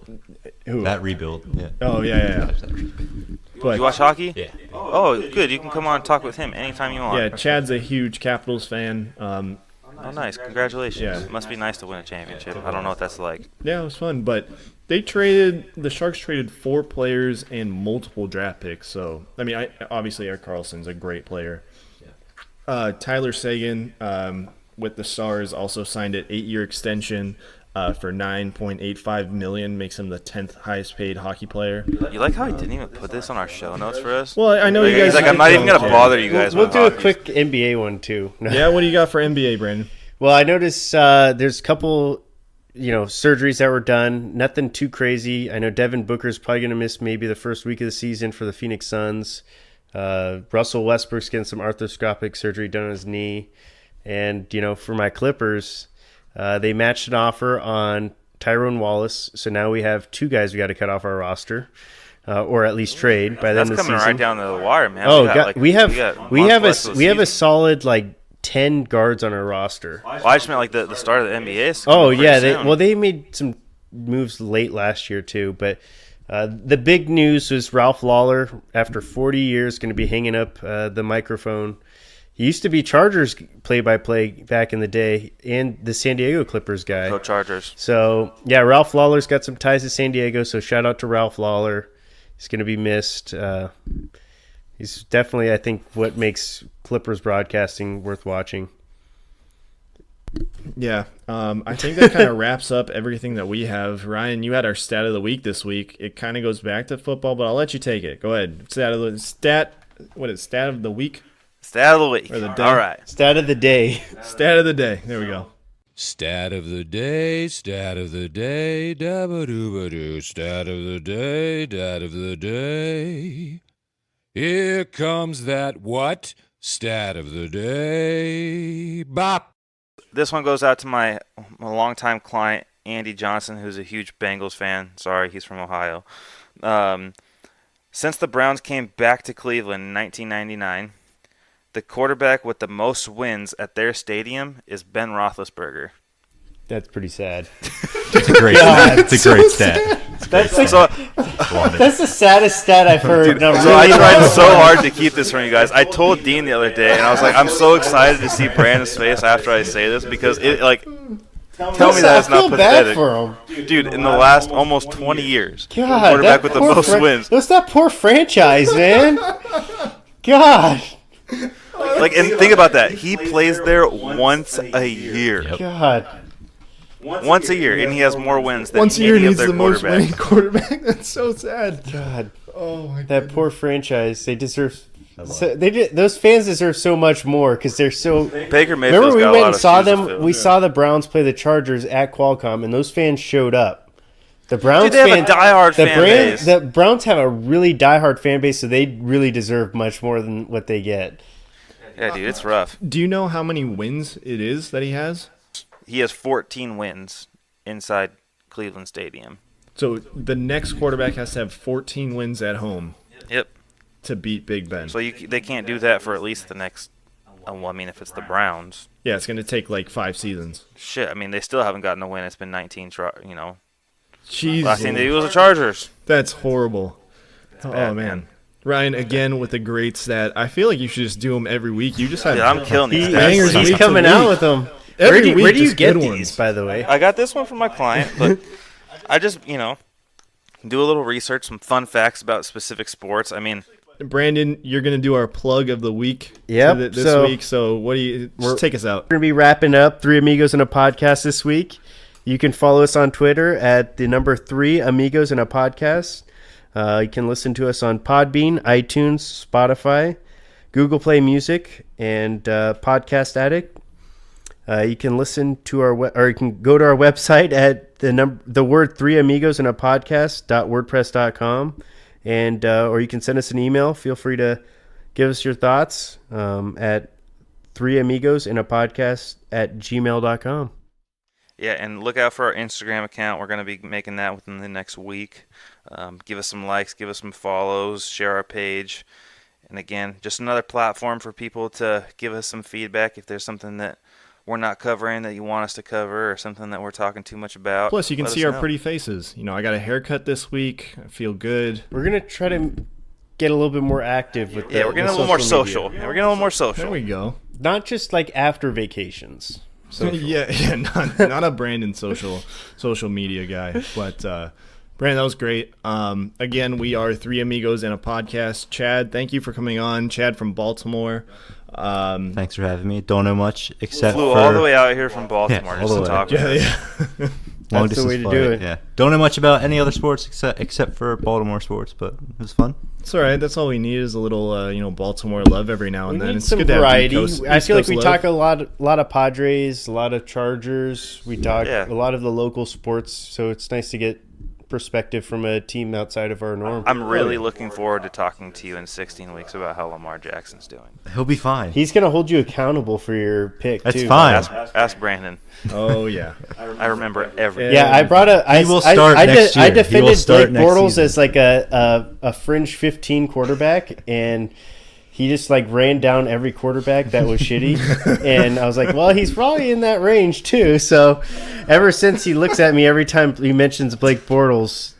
Who? That rebuild. Yeah. Oh yeah. Dodge that rebuild. But You watch hockey? Yeah. Oh, good. You can come on and talk with him anytime you want. yeah, Chad's a huge Capitals fan. Oh, nice. Congratulations. Yeah. It must be nice to win a championship. I don't know what that's like. Yeah, it was fun, but the Sharks traded 4 players and multiple draft picks. So, I mean, obviously Erik Karlsson's a great player. Tyler Seguin with the Stars also signed an 8-year extension for $9.85 million, makes him the 10th highest paid hockey player. You like how he didn't even put this on our show notes for us? Well, I know you guys. He's like, I'm not even going to bother you guys We'll with do a hockey. quick NBA one too. Yeah, what do you got for NBA, Brandon? Well, I noticed there's a couple, surgeries that were done. Nothing too crazy. I know Devin Booker's probably going to miss maybe the first week of the season for the Phoenix Suns. Russell Westbrook's getting some arthroscopic surgery done on his knee. And, for my Clippers, they matched an offer on Tyrone Wallace. So now we have 2 guys we got to cut off our roster. Or at least trade by the end That's of the coming season. right down to the wire, man. Oh, got, we have got we months have left of the we have a season. solid 10 guards on our roster. Well, I just meant the start of the NBA. Is Oh coming yeah, pretty soon. they made some moves late last year too. But the big news was Ralph Lawler, after 40 years, going to be hanging up the microphone. He used to be Chargers play-by-play back in the day, and the San Diego Clippers guy. Go Chargers. So yeah, Ralph Lawler's got some ties to San Diego. So shout out to Ralph Lawler. He's going to be missed. He's definitely, I think, what makes Clippers broadcasting worth watching. Yeah, I think that kind of wraps up everything that we have. Ryan, you had our stat of the week this week. It kind of goes back to football, but I'll let you take it. Go ahead. Stat of the week? Stat of the week. Or the day. All right. Stat of the day. Stat of the day. There we go. Stat of the day, dabba-dooba-doo, stat of the day, dad of the day. Here comes that what? Stat of the day. Bop. This one goes out to my longtime client, Andy Johnson, who's a huge Bengals fan. Sorry, he's from Ohio. Since the Browns came back to Cleveland in 1999, the quarterback with the most wins at their stadium is Ben Roethlisberger. That's pretty sad. It's a great stat. It's a great stat. That's So, that's the saddest stat I've heard. No, so I really, tried so hard to keep this from you guys. I told Dean the other day, and I was like, I'm so excited to see Brandon's face after I say this because it tell me that it's not I feel bad pathetic. for him. Dude, in the last almost 20 years, God, quarterback with the poor most wins. What's that poor franchise, man? God. Like, and think about that. He plays there once a year. Yep. God. Once a year, and he has more wins than Once a year any of needs their the most winning quarterbacks. quarterback. That's so sad. God. Oh my That poor franchise. They deserve. Those fans deserve so much more because they're so. Baker Mayfield's Remember, we got a went lot and of saw shoes to them. fill. We saw the Browns play the Chargers at Qualcomm, and those fans showed up. The Browns Dude, they have a fans, diehard fan base. The Browns have a really diehard fan base, so they really deserve much more than what they get. Yeah, dude, it's rough. Do you know how many wins it is that he has? He has 14 wins inside Cleveland Stadium. So the next quarterback has to have 14 wins at home Yep. to beat Big Ben. So they can't do that for at least the next. Well, I mean, if it's the Browns, Yeah, it's going to take like 5 seasons. shit. I mean, they still haven't gotten a win. It's been 19. Jeez, Last thing they did was the Chargers. that's horrible. Oh bad, man. Ryan again with a great stat. I feel like you should just do them every week. You just have Dude, I'm killing these Bangers stats. week He's to coming week. out with them. Every week, Where do you just get good these, ones. by the way? I got this one from my client, but I just, do a little research, some fun facts about specific sports. I mean, Brandon, you're going to do our plug of the week Yep, this so- week. So what do you just take us out? We're going to be wrapping up 3 Amigos in a Podcast this week. You can follow us on Twitter at the number 3 Amigos in a Podcast. You can listen to us on Podbean, iTunes, Spotify, Google Play Music, and Podcast Addict. You can listen to or you can go to our website at the word 3 Amigos in a podcast.wordpress.com, and or you can send us an email. Feel free to give us your thoughts at 3 Amigos in a podcast at gmail.com. yeah, and look out for our Instagram account. We're going to be making that within the next week. Give us some likes, give us some follows, share our page. And again, just another platform for people to give us some feedback if there's something that we're not covering that you want us to cover, or something that we're talking too much about. Plus, you can let see us our know. pretty faces. I got a haircut this week. I feel good. We're going to try to get a little bit more active with Yeah, we're getting a little more social. media. Yeah, we're getting a little more There social. we go. Not just like after vacations. Yeah, not a Brandon social media guy, but Brandon, that was great. Again, we are 3 Amigos in a Podcast. Chad, thank you for coming on. Chad from Baltimore. Thanks for having me. Don't know much except Flew for all the way out here from Baltimore Yeah, just all to the way. talk. Yeah, about it. yeah. long That's the way distance to flight. do it. Yeah, don't know much about any other sports except for Baltimore sports, but it was fun. It's all right. That's all we need is a little, Baltimore love every now and We then. need It's some good to have variety. East I feel like Coast we love. talk a lot of Padres, a lot of Chargers. We talk Yeah. a lot of the local sports, so it's nice to get perspective from a team outside of our norm. I'm really looking forward to talking to you in 16 weeks about how Lamar Jackson's doing. He'll be fine. He's going to hold you accountable for your pick, That's too. fine. Ask Brandon. Oh, yeah. I remember everything. Yeah, I brought a. I, He will I- start I, next I year. He will defended start Blake next Bortles season. as like a fringe 15 quarterback, and he just like ran down every quarterback that was shitty. And I was like, well, he's probably in that range too. So ever since he looks at me every time he mentions Blake Bortles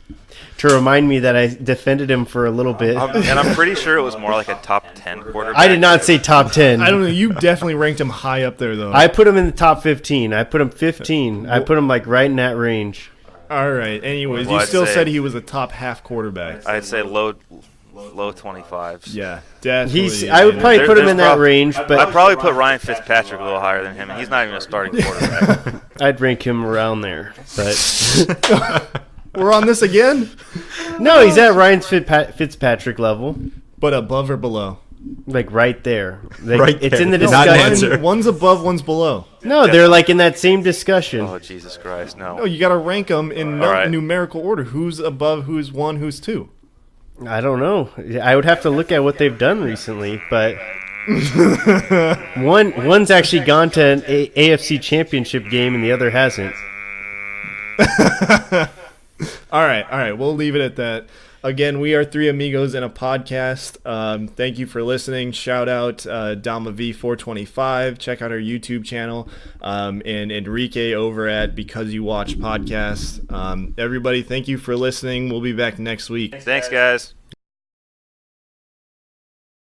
to remind me that I defended him for a little bit. And I'm pretty sure it was more like a top 10 quarterback. I did not say top 10. I don't know. You definitely ranked him high up there, though. I put him in the top 15. I put him 15. I put him like right in that range. All right. Anyways, Well, you I'd still say- said he was a top half quarterback. I'd say low 25s. Yeah, definitely. I would probably There- put him there's in that prob- range, I'd but probably put Ryan Fitzpatrick a little higher than him, and he's not even a starting quarterback. I'd rank him around there. But We're on this again, no, he's at Ryan's Fitzpatrick level, but above or below. like right there. Like, Right it's there. in the Not discussion. answer. One's above, one's below. No, they're like in that same discussion. Oh, Jesus Christ, No, no. you got to rank them in All right. numerical order. Who's above? Who's one? Who's two? I don't know. I would have to look at what they've done recently, but one's actually gone to an AFC Championship game and the other hasn't. All right. We'll leave it at that. Again, we are 3 Amigos in a Podcast. Thank you for listening. Shout out Dama V425. Check out our YouTube channel. And Enrique over at Because You Watch Podcast. Everybody, thank you for listening. We'll be back next week. Thanks, guys.